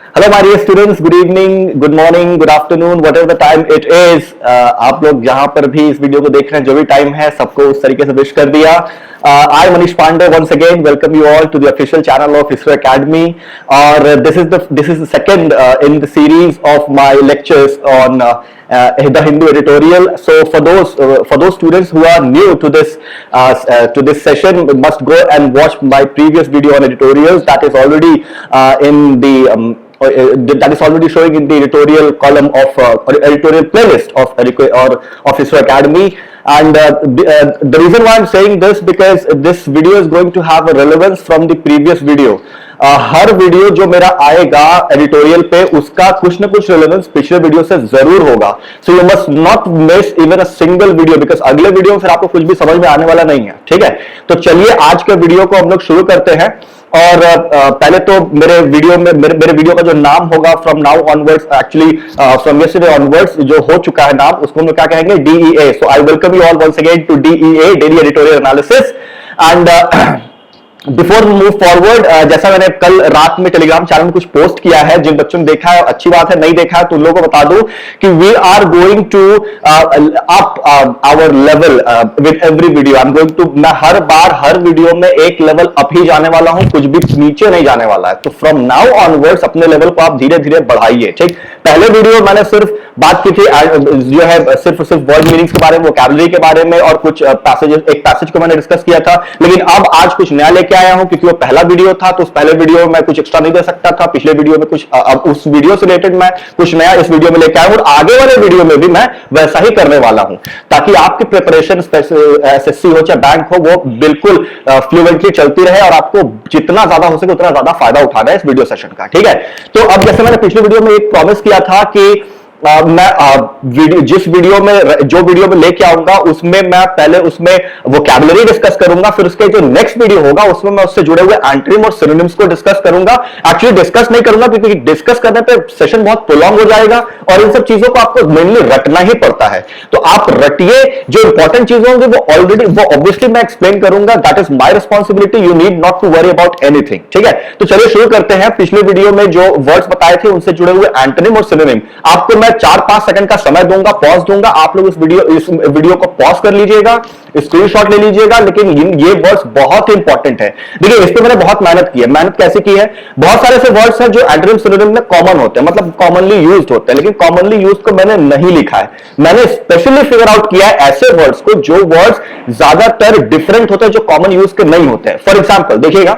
Hello my dear students, good evening, good morning, good afternoon, whatever the time it is. आप लोग जहां पर भी इस वीडियो को देख रहे हैं, जो भी टाइम है, सबको उस तरीके से विश कर दिया। I Manish Pandey once again welcome you all to the official channel of ISRO academy. और this is the second in the series of my lectures on the Hindu editorial. So for those students who are new to this session, must go and watch my previous video on editorials. That is already in the that is already showing in the editorial column of editorial playlist of ISRO Academy. And the reason why I'm saying this, because this video is going to have a relevance from the previous video. Her video जो मेरा आएगा editorial पे, उसका कुछ ना कुछ relevance पिछले video से जरूर होगा। So you must not miss even a single video, because अगले वीडियो में फिर आपको कुछ भी समझ में आने वाला नहीं है। ठीक है, तो चलिए आज के वीडियो को हम लोग शुरू करते हैं। और पहले तो मेरे वीडियो का जो नाम होगा from now onwards, actually from yesterday onwards जो हो चुका है नाम, उसको हम लोग क्या कहेंगे, DEA। So I welcome you all once again to DEA, daily editorial analysis. And before move forward, जैसा मैंने कल रात में टेलीग्राम चैनल में कुछ पोस्ट किया है, जिन बच्चों ने देखा है अच्छी बात है, नहीं देखा है तो उन लोगों को बता दूं कि we are going to up our level with every video. I am going to, मैं हर बार हर वीडियो में एक लेवल अप ही जाने वाला हूं, कुछ भी नीचे नहीं जाने वाला है। तो फ्रॉम नाउ ऑनवर्ड्स अपने लेवल को आप धीरे धीरे बढ़ाइए। ठीक, पहले वीडियो मैंने सिर्फ बात की थी जो है सिर्फ वर्ड मीनिंग्स के बारे में, वोकैबुलरी के बारे में, और कुछ पैसेजेस, एक पैसेज को मैंने डिस्कस किया था। लेकिन अब आज कुछ नया लेके आया हूं, क्योंकि वो पहला वीडियो था, तो उस पहले वीडियो में मैं कुछ एक्स्ट्रा नहीं दे सकता था। पिछले वीडियो में कुछ, अब उस वीडियो से रिलेटेड मैं कुछ नया इस वीडियो में लेके आया हूं, और आगे वाले वीडियो में भी मैं वैसा ही करने वाला हूं, ताकि आपकी प्रिपरेशन SSC हो चाहे बैंक हो, वो बिल्कुल फ्लुएंटली चलती रहे और आपको जितना ज्यादा हो सके उतना ज्यादा फायदा उठाना है इस वीडियो सेशन का। ठीक है, तो अब जैसे मैंने पिछले वीडियो में एक प्रॉमिस किया था कि मैं जिस वीडियो में जो वीडियो में लेके आऊंगा, उसमें मैं पहले उसमें वोकैबुलरी डिस्कस करूंगा, फिर उसके जो नेक्स्ट वीडियो होगा उसमें मैं उससे जुड़े हुए एंटोनिम और सिनोनिम्स को डिस्कस करूंगा। एक्चुअली डिस्कस नहीं करूंगा, क्योंकि डिस्कस करने पे सेशन बहुत प्रोलॉन्ग हो जाएगा और इन सब चीजों को आपको मेनली रटना ही पड़ता है। तो आप रटिए, जो इंपॉर्टेंट चीजें होंगी वो ऑब्वियसली मैं एक्सप्लेन करूंगा। That is my responsibility, you need not to worry about anything. ठीक है, तो चलिए शुरू करते हैं। पिछले वीडियो में जो वर्ड्स बताए थे उनसे जुड़े हुए एंटोनिम और सिनोनिम, आपको मैं 4-5 सेकंड का समय दूंगा, पॉज दूंगा। आप लोग इस वीडियो को पॉज कर लीजिएगा, स्क्रीनशॉट ले लीजिएगा। लेकिन ये वर्ड्स बहुत ही इंपॉर्टेंट है। देखिए, इस पे मैंने बहुत मेहनत की है। मेहनत कैसे की है, बहुत सारे ऐसे वर्ड्स हैं जो एंटोनिम सिनोनिम में कॉमन होते हैं, मतलब कॉमनली यूज्ड होते हैं, लेकिन कॉमनली यूज्ड को मैंने नहीं लिखा है। मैंने स्पेशली फिगर आउट किया है ऐसे वर्ड्स को जो वर्ड्स ज्यादातर डिफरेंट होते हैं, जो कॉमन यूज के नहीं होते हैं। फॉर एग्जाम्पल देखिएगा,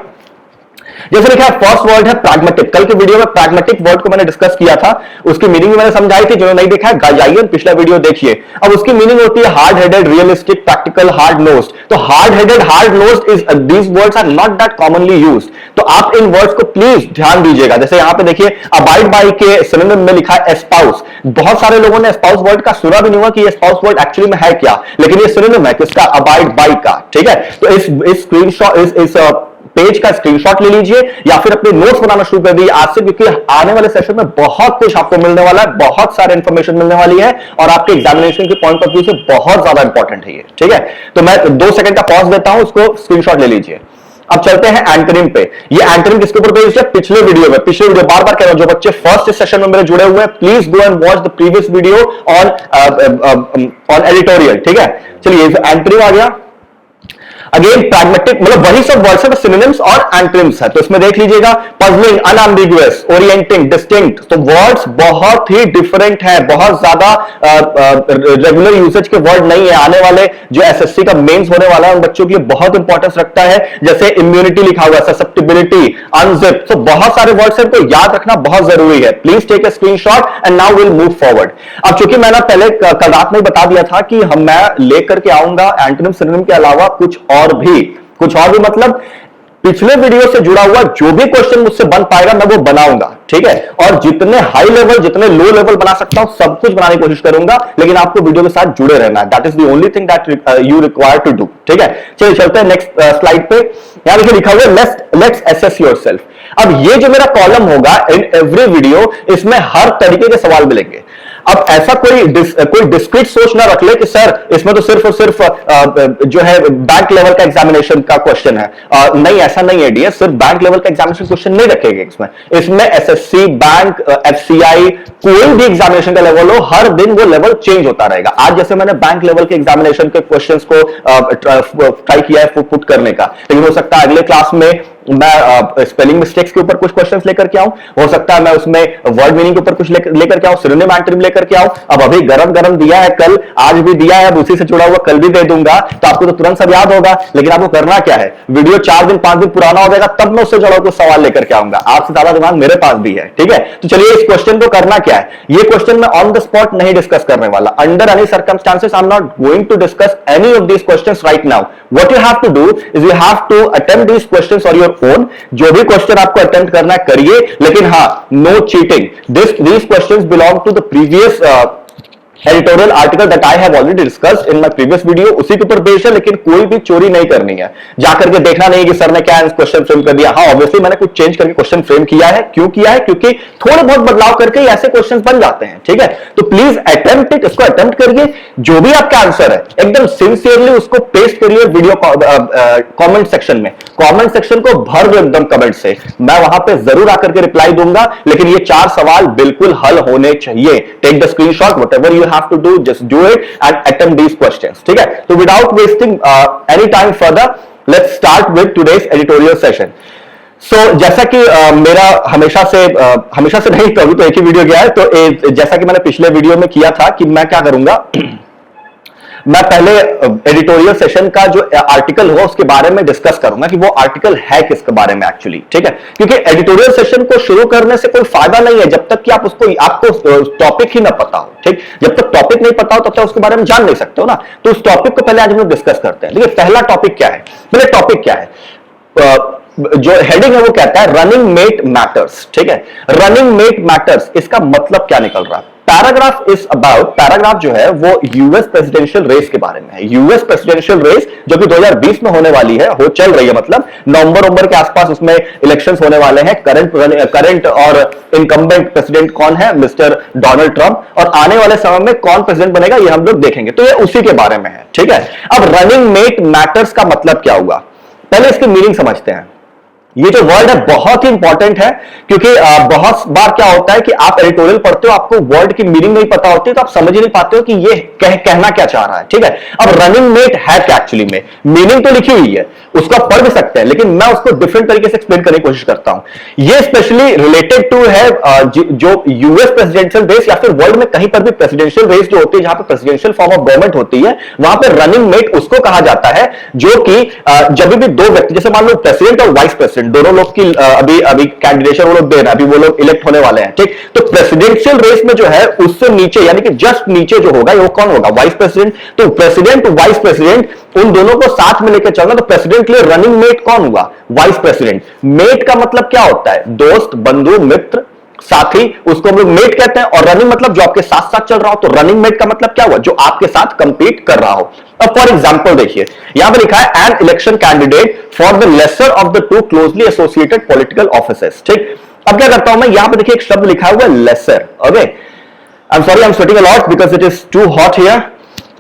जैसे लिखा है, फर्स्ट वर्ड है प्रैग्मेटिक। कल के वीडियो में प्रैग्मेटिक वर्ड को मैंने डिस्कस किया था, उसकी मीनिंग मैंने समझाई थी। जो नहीं देखा है जाइए पिछला वीडियो देखिए। अब उसकी मीनिंग होती है hard headed, realistic, practical, hard nosed. तो hard headed, hard nosed is these words are not that commonly used. तो आप इन वर्ड्स को प्लीज ध्यान दीजिएगा। जैसे यहां पे देखिए, अबाइड बाय के सिनोनिम में लिखा है एस्पाउस। बहुत सारे लोगों ने एस्पाउस वर्ड का सुना भी नहीं हुआ कि एस्पाउस वर्ड एक्चुअली में है क्या, लेकिन ये सिनोनिम है किसका, अबाइड बाय का। ठीक है, तो इस स्क्रीनशॉट इस पेज का स्क्रीनशॉट ले लीजिए या फिर अपने नोट्स बनाना शुरू कर दीजिए आज से, क्योंकि आने वाले सेशन में बहुत कुछ आपको मिलने वाला है, बहुत सारे इंफॉर्मेशन मिलने वाली है और आपके एग्जामिनेशन के पॉइंट ऑफ व्यू से बहुत ज्यादा इंपॉर्टेंट है ये। ठीक है, तो मैं 2 सेकंड का पॉज देता हूं, उसको स्क्रीनशॉट ले लीजिए। अब चलते हैं एंटोनिम पे। ये एंटोनिम किसके ऊपर बेस्ड है, पिछले वीडियो बार बार कह रहा हूं, जो बच्चे फर्स्ट सेशन में मेरे जुड़े हुए हैं, please go and watch the previous video on editorial. ठीक है, चलिए एंटोनिम आ गया। अगेन प्रैग्मेटिक, मतलब वही सब वर्ड्स है, सिनोनिम्स और एंटोनिम्स है। तो इसमें देख लीजिएगा, पजलिंग, अनएम्बिगुअस, ओरिएंटिंग, डिस्टिंक्ट। तो वर्ड्स बहुत ही डिफरेंट है, बहुत ज्यादा रेगुलर यूसेज के वर्ड नहीं है। आने वाले जो SSC का मेंस होने वाला है उन बच्चों के लिए बहुत इंपॉर्टेंस रखता है। जैसे इम्यूनिटी लिखा हुआ, ससेप्टिबिलिटी, अनजिप। तो बहुत सारे वर्ड्स हैं, तो याद रखना बहुत जरूरी है। Please take a screenshot and now will move forward. अब चूंकि मैंने पहले कल रात में बता दिया था कि मैं लेकर के आऊंगा एंटोनिम सिनोनिम के अलावा कुछ और भी, मतलब पिछले वीडियो से जुड़ा हुआ जो भी क्वेश्चन मुझसे बन पाएगा मैं वो बनाऊंगा। ठीक है, और जितने हाई लेवल जितने लो लेवल बना सकता हूं सब कुछ बनाने की कोशिश करूंगा, लेकिन आपको वीडियो के साथ जुड़े रहना है। That is the only thing that you require to do. ठीक है, चलिए चलते हैं नेक्स्ट स्लाइड पे। यहां देखिए लिखा हुआ है लेट्स असेस योरसेल्फ। अब ये जो मेरा कॉलम होगा इन एवरी वीडियो, इसमें हर तरीके के सवाल मिलेंगे। अब ऐसा कोई डिस्क्रीट सोच ना रख ले कि सर इसमें तो सिर्फ और सिर्फ जो है बैंक लेवल का एग्जामिनेशन का क्वेश्चन है। नहीं, ऐसा नहीं है डियर, सिर्फ बैंक लेवल का एग्जामिनेशन क्वेश्चन नहीं रखेंगे इसमें एसएससी, बैंक, एफसीआई, कोई भी एग्जामिनेशन का लेवल हो, हर दिन वो लेवल चेंज होता रहेगा। आज जैसे मैंने बैंक लेवल के एग्जामिनेशन के क्वेश्चंस को ट्राई किया है पुट करने का, लेकिन हो सकता है अगले क्लास में मैं स्पेलिंग मिस्टेक्स के ऊपर कुछ क्वेश्चंस लेकर के आऊं, हो सकता है मैं उसमें वर्ड मीनिंग के ऊपर कुछ लेकर के आऊं, सिनोनिम एंटोनिम लेकर के आऊं। अब अभी गरम दिया है, कल आज भी दिया है, अब उसी से जुड़ा हुआ कल भी दे दूंगा, तो आपको तो तुरंत सब याद होगा। लेकिन आपको करना क्या है, वीडियो 4 दिन 5 दिन पुराना हो जाएगा, तब मैं उससे जुड़ा कुछ सवाल लेकर के आऊंगा। आपसे ज्यादा दिमाग मेरे पास भी है, ठीक है। तो चलिए इस क्वेश्चन को करना क्या है, ये क्वेश्चन मैं ऑन द स्पॉट नहीं डिस्कस करने वाला। Under any circumstances I am not going to discuss any of these questions right now. What you have to do is you have to attempt these questions on your own. जो भी question आपको attempt करना है करिए, लेकिन हाँ, no cheating. These questions belong to the previous editorial article that I have already discussed in my previous video, उसी के ऊपर बेस्ड है, लेकिन कोई भी चोरी नहीं करनी है। जाकर के देखना नहीं कि सर ने क्या क्वेश्चन फ्रेम कर दिया। हाँ, ऑब्वियसली मैंने कुछ चेंज करके क्वेश्चन फ्रेम किया है। क्यों किया है? क्योंकि थोड़े बहुत बदलाव करके ऐसे क्वेश्चन बन जाते हैं, ठीक है। तो प्लीज अटेम्प्ट इट, इसको अटेम्प्ट करिए। जो भी आपका आंसर है एकदम सिंसियरली उसको पेस्ट करिए वीडियो कमेंट सेक्शन में। कमेंट सेक्शन को भर दो एकदम कमेंट से, मैं वहां पे जरूर आकर के रिप्लाई दूंगा। लेकिन ये 4 सवाल बिल्कुल हल होने चाहिए। Take the screenshot, whatever you have to do, just do it and attempt these questions, ठीक है। तो without wasting any time further, let's start with today's editorial session. So जैसा कि मेरा हमेशा से नहीं, तो अभी तो एक ही वीडियो गया है, तो जैसा कि मैंने पिछले वीडियो में किया था कि मैं क्या करूंगा, मैं पहले एडिटोरियल सेशन का जो आर्टिकल होगा उसके बारे में डिस्कस करूंगा कि वो आर्टिकल है किसके बारे में एक्चुअली, ठीक है। क्योंकि एडिटोरियल सेशन को शुरू करने से कोई फायदा नहीं है जब तक कि आपको टॉपिक ही ना पता हो, ठीक। जब तक टॉपिक नहीं पता हो तब तक उसके बारे में जान नहीं सकते हो ना। तो उस टॉपिक को पहले आज हम लोग डिस्कस करते हैं। देखिए पहला टॉपिक क्या है, पहले टॉपिक क्या है, जो हेडिंग है वो कहता है रनिंग मेट मैटर्स, ठीक है। रनिंग मेट मैटर्स, इसका मतलब क्या निकल रहा है? पैराग्राफ इज अबाउट, पैराग्राफ जो है वो यूएस प्रेसिडेंशियल रेस के बारे में है। यूएस प्रेसिडेंशियल रेस जो कि 2020 में होने वाली है, चल रही है, मतलब नवंबर के आसपास उसमें इलेक्शंस होने वाले हैं। करंट और इनकम्बेंट प्रेसिडेंट कौन है? Mister Donald Trump. और आने वाले समय में कौन प्रेसिडेंट बनेगा ये हम लोग देखेंगे। तो ये उसी के बारे में है, ठीक है। अब रनिंग मेट मैटर्स का मतलब क्या हुआ, पहले इसकी मीनिंग समझते हैं। ये जो वर्ड है बहुत ही इंपॉर्टेंट है, क्योंकि बहुत बार क्या होता है कि आप एडिटोरियल पढ़ते हो, आपको वर्ड की मीनिंग नहीं पता होती, तो आप समझ ही नहीं पाते हो कि ये कहना क्या चाह रहा है, ठीक है। अब रनिंग मेट है क्या एक्चुअली में, मीनिंग तो लिखी हुई है, उसको आप पढ़ भी सकते हैं, लेकिन मैं उसको डिफरेंट तरीके से एक्सप्लेन करने की कोशिश करता हूं। ये स्पेशली रिलेटेड टू है जो यूएस प्रेसिडेंशियल रेस या फिर वर्ल्ड में कहीं पर भी प्रेसिडेंशियल रेस जो होती है, जहां पर प्रेसिडेंशियल फॉर्म ऑफ गवर्नमेंट होती है, वहां पर रनिंग मेट उसको कहा जाता है जो कि जब भी 2 व्यक्ति, जैसे मान लो प्रेसिडेंट और वाइस प्रेसिडेंट, दोनों लोग की अभी कैंडिडेशन वो लोग दे रहे हैं, अभी वो लोग इलेक्ट होने वाले हैं, ठीक। तो प्रेसिडेंशियल रेस में जो है उससे नीचे यानी कि जस्ट नीचे जो होगा वो कौन होगा? Vice president. तो प्रेसिडेंट वाइस प्रेसिडेंट उन दोनों को साथ में लेकर चलना। तो प्रेसिडेंट के लिए रनिंग मेट कौन हुआ? Vice president. मेट का मतलब क्या होता है? दोस्त, बंधु, मित्र, साथी, उसको हम लोग मेट कहते हैं। और रनिंग मतलब जो आपके साथ साथ चल रहा हो। तो रनिंग मेट का मतलब क्या हुआ? जो आपके साथ कंपीट कर रहा हो। अब फॉर एग्जांपल देखिए, यहां पर लिखा है an election candidate for the lesser of the 2 closely associated political offices, ठीक। अब क्या करता हूं मैं, यहां पर देखिए एक शब्द लिखा हुआ है lesser. Okay, I am sorry, I am sweating a lot because it is too hot here,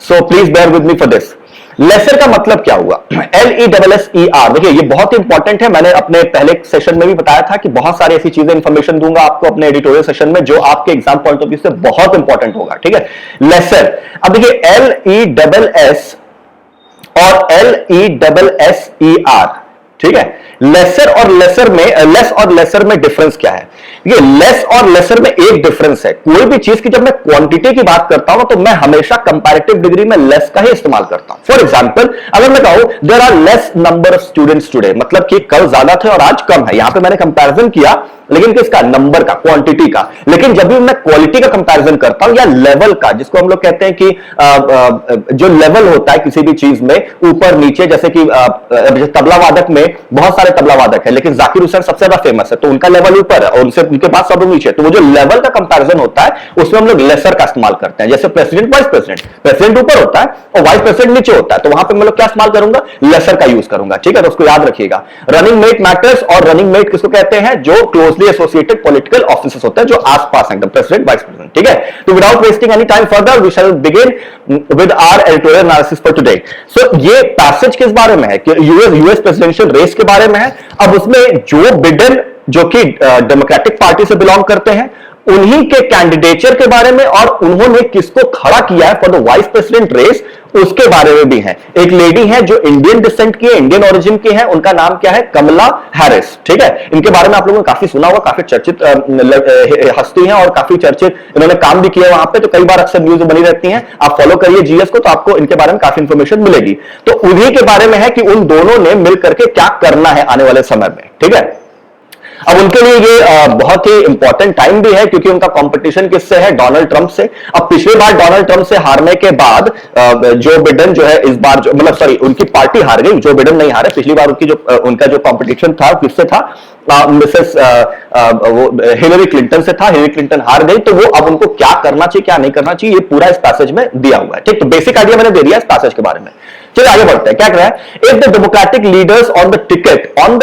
so please bear with me for this. Lesser का मतलब क्या हुआ? LESSER। देखिए ये बहुत इंपॉर्टेंट है, मैंने अपने पहले सेशन में भी बताया था कि बहुत सारी ऐसी चीजें इंफॉर्मेशन दूंगा आपको अपने एडिटोरियल सेशन में जो आपके एग्जाम पॉइंट ऑफ व्यू से बहुत इंपॉर्टेंट होगा, ठीक है। लेसर, अब देखिए LESS और LESSER, ठीक है। लेसर और लेसर में, लेस और लेसर में डिफरेंस क्या है? ये लेस और लेसर में एक डिफरेंस है। कोई भी चीज की जब मैं क्वांटिटी की बात करता हूं तो मैं हमेशा कंपैरेटिव डिग्री में लेस का ही इस्तेमाल करता हूं। फॉर एग्जांपल, अगर मैं कहूं there are less number of students today, मतलब कि कल ज्यादा थे और आज कम है। यहां पे मैंने कंपैरिजन किया, लेकिन किसका? नंबर का, क्वांटिटी का। लेकिन जब भी मैं क्वालिटी का कंपैरिजन करता हूं या लेवल का, जिसको हम लोग कहते हैं कि जो लेवल होता है किसी भी चीज में, ऊपर नीचे, जैसे कि तबला वादक में बहुत सारे तबला वादक है, लेकिन जाकिर हुसैन सबसे ज्यादा फेमस है, तो उनका लेवल ऊपर है और उनके बाद सब नीचे। तो वो जो लेवल का कंपैरिजन होता है उसमें हम लोग लेसर का इस्तेमाल करते हैं। जैसे प्रेसिडेंट वाइस प्रेसिडेंट, प्रेसिडेंट ऊपर होता है और वाइस प्रेसिडेंट नीचे होता है, तो वहां पे मैं लोग क्या इस्तेमाल करूंगा? लेसर का यूज करूंगा, ठीक है। तो उसको याद रखिएगा। रनिंग मेट मैटर्स, और रनिंग मेट किसको कहते हैं? जो क्लोजली एसोसिएटेड पॉलिटिकल ऑफिसर्स होते हैं, जो आसपास एकदम प्रेसिडेंट वाइस प्रेसिडेंट। ठीक है? तो without wasting any time further we shall begin with our editorial analysis for today. So ये पैसेज किस बारे में है कि यूएस प्रेसिडेंशियल रेस के बारे में है। अब उसमें जो बिडेन जो कि डेमोक्रेटिक पार्टी से बिलोंग करते हैं उन्हीं के कैंडिडेचर के बारे में और उन्होंने किसको खड़ा किया है for the vice president race उसके बारे में भी है। एक लेडी है जो इंडियन डिसेंट की है, इंडियन ओरिजिन की है, उनका नाम क्या है? Kamala Harris. ठीक है, इनके बारे में आप लोगों ने काफी सुना होगा, काफी चर्चित हस्ती हैं और काफी चर्चित इन्होंने काम भी किया वहां पे, तो कई बार अक्सर न्यूज बनी रहती हैं। आप फॉलो करिए जीएस को तो आपको इनके बारे में काफी इंफॉर्मेशन मिलेगी। तो उन्हीं के बारे में है कि उन दोनों ने मिलकर के क्या करना है आने वाले समय में। ठीक है, अब उनके लिए ये बहुत ही इंपॉर्टेंट टाइम भी है क्योंकि उनका कंपटीशन किससे है? डोनाल्ड ट्रंप से। अब पिछली बार डोनाल्ड ट्रंप से हारने के बाद जो बिडेन जो है इस बार जो मतलब सॉरी उनकी पार्टी हार गई, जो बिडेन नहीं हारे। पिछली बार उनका जो कंपटीशन था किससे था? मिसेस वो हिलरी क्लिंटन से था। हिलरी क्लिंटन हार गई, तो वो अब उनको क्या करना चाहिए क्या नहीं करना चाहिए ये पूरा इस पैसेज में दिया हुआ है। ठीक, तो बेसिक आइडिया मैंने दे दिया इस पैसेज के बारे में। चलिए आगे बढ़ते हैं। क्या कह रहा है? If the democratic leaders on the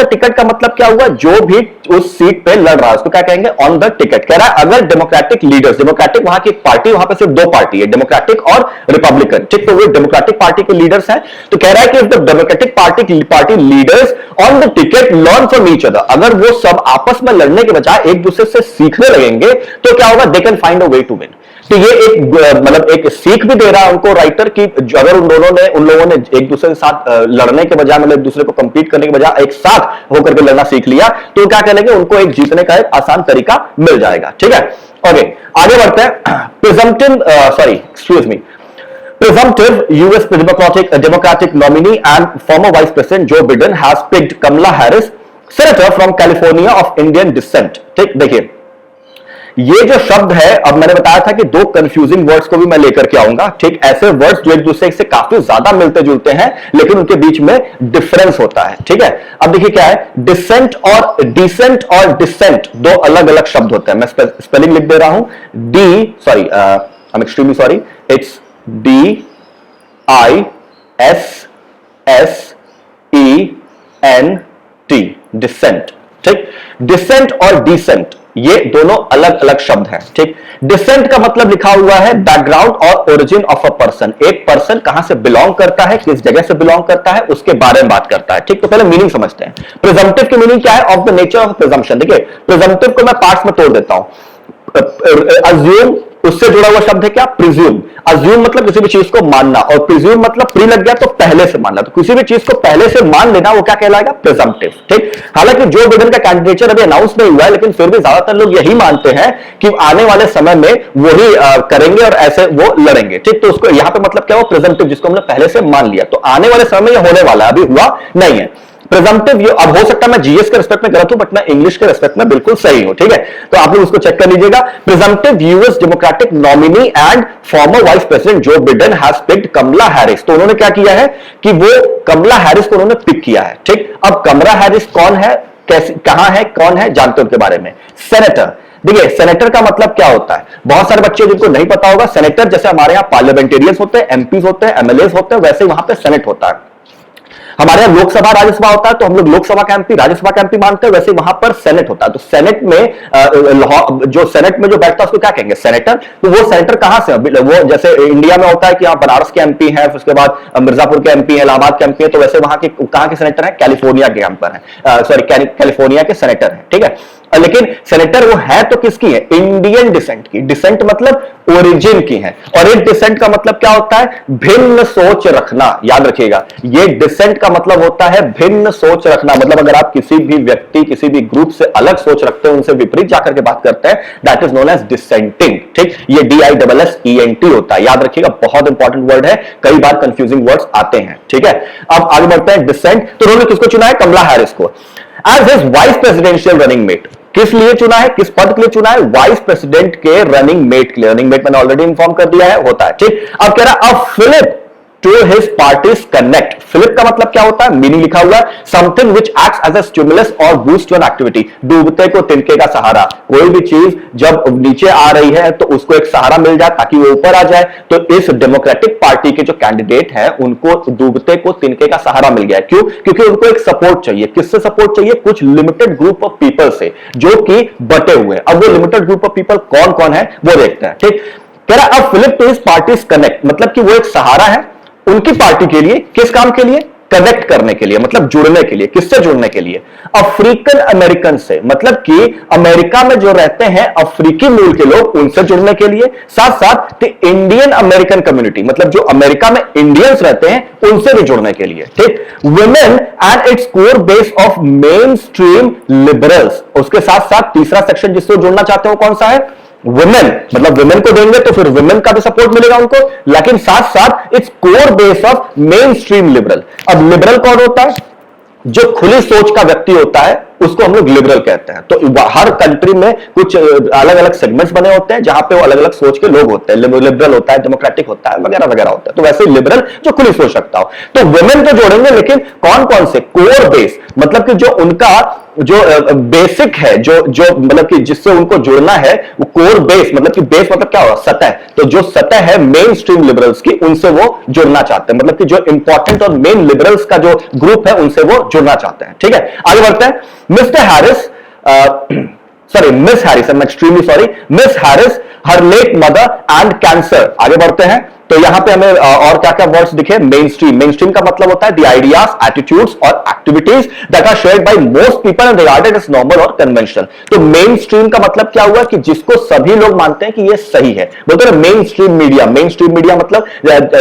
ticket का मतलब क्या हुआ? जो भी उस सीट पे लड़ रहा है उसको क्या कहेंगे? On the ticket. कह रहा है अगर डेमोक्रेटिक लीडर्स, डेमोक्रेटिक वहां की पार्टी, वहां पे सिर्फ दो पार्टी है, डेमोक्रेटिक और रिपब्लिकन। ठीक, तो वो डेमोक्रेटिक पार्टी के लीडर्स हैं। तो कह रहा है कि if the democratic party leaders on the ticket learn from each other, अगर वो सब आपस में लड़ने के बजाय एक दूसरे से सीखने लगेंगे तो क्या होगा? They can find a way to win. तो ये एक मतलब एक सीख भी दे रहा है उनको राइटर की अगर उन लोगों ने एक दूसरे के साथ लड़ने के बजाय मतलब एक दूसरे को कंपीट करने के बजाय एक साथ होकर के लड़ना सीख लिया तो क्या करेंगे? उनको एक जीतने का एक आसान तरीका मिल जाएगा। ठीक है, ओके आगे बढ़ते हैं। Presumptive US Democratic nominee and former Vice President Joe Biden has picked Kamala Harris, senator from California of Indian descent। ठीक, देखिए ये जो शब्द है, अब मैंने बताया था कि दो कंफ्यूजिंग वर्ड्स को भी मैं लेकर के आऊंगा। ठीक, ऐसे वर्ड्स जो एक दूसरे से काफी ज्यादा मिलते जुलते हैं लेकिन उनके बीच में डिफरेंस होता है। ठीक है, अब देखिए क्या है? डिसेंट और डिसेंट और डिसेंट दो अलग अलग शब्द होते हैं। मैं स्पेलिंग लिख दे रहा हूं। I am extremely sorry, it's DISSENT, dissent. ठीक, डिसेंट और डिसेंट ये दोनों अलग अलग शब्द हैं। ठीक, डिसेंट का मतलब लिखा हुआ है बैकग्राउंड और ओरिजिन ऑफ अ पर्सन। एक पर्सन कहां से बिलोंग करता है, किस जगह से बिलोंग करता है, उसके बारे में बात करता है। ठीक, तो पहले मीनिंग समझते हैं। प्रिजम्पटिव की मीनिंग क्या है? Of the nature of presumption. देखिए प्रिजम्पटिव को मैं पार्ट्स में तोड़ देता हूं। अज्यूम, उससे जुड़ा हुआ शब्द है क्या? प्रिज्यूम। अज्यूम मतलब किसी भी चीज को मानना और प्रिज्यूम मतलब प्री लग गया तो पहले से मानना। तो किसी भी चीज को पहले से मान लेना वो क्या कहलाएगा? प्रिजम्पटिव। ठीक, हालांकि जो बिडेन का कैंडिडेचर अभी अनाउंस नहीं हुआ है लेकिन फिर भी ज्यादातर लोग यही मानते हैं कि आने वाले समय में वही करेंगे और ऐसे वो लड़ेंगे। ठीक, तो उसको यहां पे मतलब क्या हुआ? प्रिजम्पटिव, जिसको हमने पहले से मान लिया। तो आने वाले समय में यह होने वाला है, अभी हुआ नहीं है। प्रिजम्पटिव, अब हो सकता है मैं जीएस के रिस्पेक्ट में गलत हूं बट मैं इंग्लिश के रिस्पेक्ट में बिल्कुल सही हूं। ठीक है, तो आप लोग उसको चेक कर लीजिएगा। Presumptive US Democratic nominee and former vice president Joe Biden has picked Kamala Harris. तो उन्होंने क्या किया है कि वो कमला हैरिस को उन्होंने पिक किया है। ठीक, अब कमला हैरिस कौन है, कैसे, कहां है, कौन है, जानते हो उनके बारे में? सेनेटर। देखिए सेनेटर का मतलब क्या होता है? बहुत सारे बच्चे जिनको नहीं पता होगा, सेनेटर जैसे हमारे यहां पार्लियामेंटेरियंस होते हैं, एमपीज होते हैं, एमएलएस होते हैं, वैसे वहां पे सेनेट होता है। हमारे यहां लोकसभा राज्यसभा होता है तो हम लोग लोकसभा का एमपी राज्यसभा का एमपी मानते हैं, वैसे वहां पर सेनेट होता है। तो सेनेट में जो सेनेट में जो बैठता है उसको क्या कहेंगे? सेनेटर। तो वो सेनेटर कहां से? वो जैसे इंडिया में होता है कि बनारस के एमपी है, उसके बाद मिर्जापुर के एमपी है, इलाहाबाद के एमपी है, तो वैसे वहां के कहां के सेनेटर है? कैलिफोर्निया के यहां पर है, सॉरी कैलिफोर्निया के सेनेटर है। ठीक है, लेकिन सेनेटर वो है तो किसकी है? इंडियन डिसेंट की। डिसेंट मतलब ओरिजिन की है। और एक डिसेंट का मतलब क्या होता है? भिन्न सोच रखना। याद रखिएगा, ये डिसेंट का मतलब होता है भिन्न सोच रखना। मतलब अगर आप किसी भी व्यक्ति, किसी भी ग्रुप से अलग सोच रखते हैं, उनसे विपरीत जाकर के बात करते हैं, that is known as dissenting. ठीक, ये DISSENT होता है। याद रखिएगा, बहुत इंपॉर्टेंट वर्ड है, कई बार कंफ्यूजिंग वर्ड्स आते हैं। ठीक है, अब आगे बढ़ते हैं। डिसेंट, तो उन्होंने किसको चुना है? कमला हैरिस को as his vice presidential running mate. किस लिए चुना है? किस पद के लिए चुना है? वाइस प्रेसिडेंट के रनिंग मेट के लिए। रनिंग मेट मैंने ऑलरेडी इंफॉर्म कर दिया है, होता है। ठीक, अब कह रहा है अब Philip to his party's connect. Flip का मतलब क्या होता है? मीनिंग लिखा हुआ है, something which acts as a stimulus or boost to an activity. डूबते को तिनके का सहारा. कोई भी चीज जब नीचे आ रही है तो उसको एक सहारा मिल जाए ताकि वो ऊपर आ जाए. तो इस डेमोक्रेटिक पार्टी के जो कैंडिडेट है उनको डूबते को तिनके का सहारा मिल गया. क्यों? क्योंकि उनको एक सपोर्ट चाहिए. किससे सपोर्ट चाहिए? कुछ लिमिटेड ग्रुप ऑफ पीपल से जो कि बटे हुए. अब वो लिमिटेड ग्रुप ऑफ पीपल कौन कौन है वो देखते हैं. ठीक, कह रहा अब fillip to his parties connect, मतलब कि वो एक सहारा है उनकी पार्टी के लिए. किस काम के लिए? कनेक्ट करने के लिए, मतलब जुड़ने के लिए. किससे जुड़ने के लिए? अफ्रीकन अमेरिकन से, मतलब कि अमेरिका में जो रहते हैं अफ्रीकी मूल के लोग उनसे जुड़ने के लिए. साथ साथ इंडियन अमेरिकन कम्युनिटी, मतलब जो अमेरिका में इंडियंस रहते हैं उनसे भी जुड़ने के लिए. ठीक, women and its core base of main stream liberals. उसके साथ साथ तीसरा सेक्शन जिससे जुड़ना चाहते हो कौन सा है? वुमेन, मतलब वुमेन को देंगे तो फिर वुमेन का भी सपोर्ट मिलेगा उनको, लेकिन साथ साथ its core base of main stream liberal. अब लिबरल कौन होता है? जो खुली सोच का व्यक्ति होता है उसको हम लोग लिबरल कहते हैं. तो हर कंट्री में कुछ अलग अलग सेगमेंट्स बने होते हैं जहां पे वो अलग अलग सोच के लोग होते हैं. लिबरल होता है, डेमोक्रेटिक होता है, वगैरह वगैरह होता है. तो वैसे लिबरल जो खुली सोच रखता हो. तो वुमेन तो जोड़ेंगे, लेकिन कौन कौन से? कोर बेस, मतलब कि जो उनका जो बेसिक है, जो जो मतलब कि जिससे उनको जुड़ना है वो कोर बेस, मतलब कि बेस मतलब क्या होगा? सतह. तो जो सतह है मेन स्ट्रीम लिबरल्स की उनसे वो जुड़ना चाहते हैं, मतलब कि जो इंपॉर्टेंट और मेन लिबरल्स का जो ग्रुप है उनसे वो जुड़ना चाहते हैं. ठीक है, आगे बढ़ते हैं. Mister Harris, sorry miss Harris, I am extremely sorry, miss Harris, her late mother and cancer. आगे बढ़ते हैं. तो यहां पे हमें और क्या क्या वर्ड्स दिखे? Main stream. मेन स्ट्रीम का मतलब होता है द आइडियाज, एटीट्यूड्स और activities that are shared by most people and regarded as normal और कन्वेंशनल. तो मेन स्ट्रीम का मतलब क्या हुआ? कि जिसको सभी लोग मानते हैं कि ये सही है. बोलते हैं main stream media. Main stream media मतलब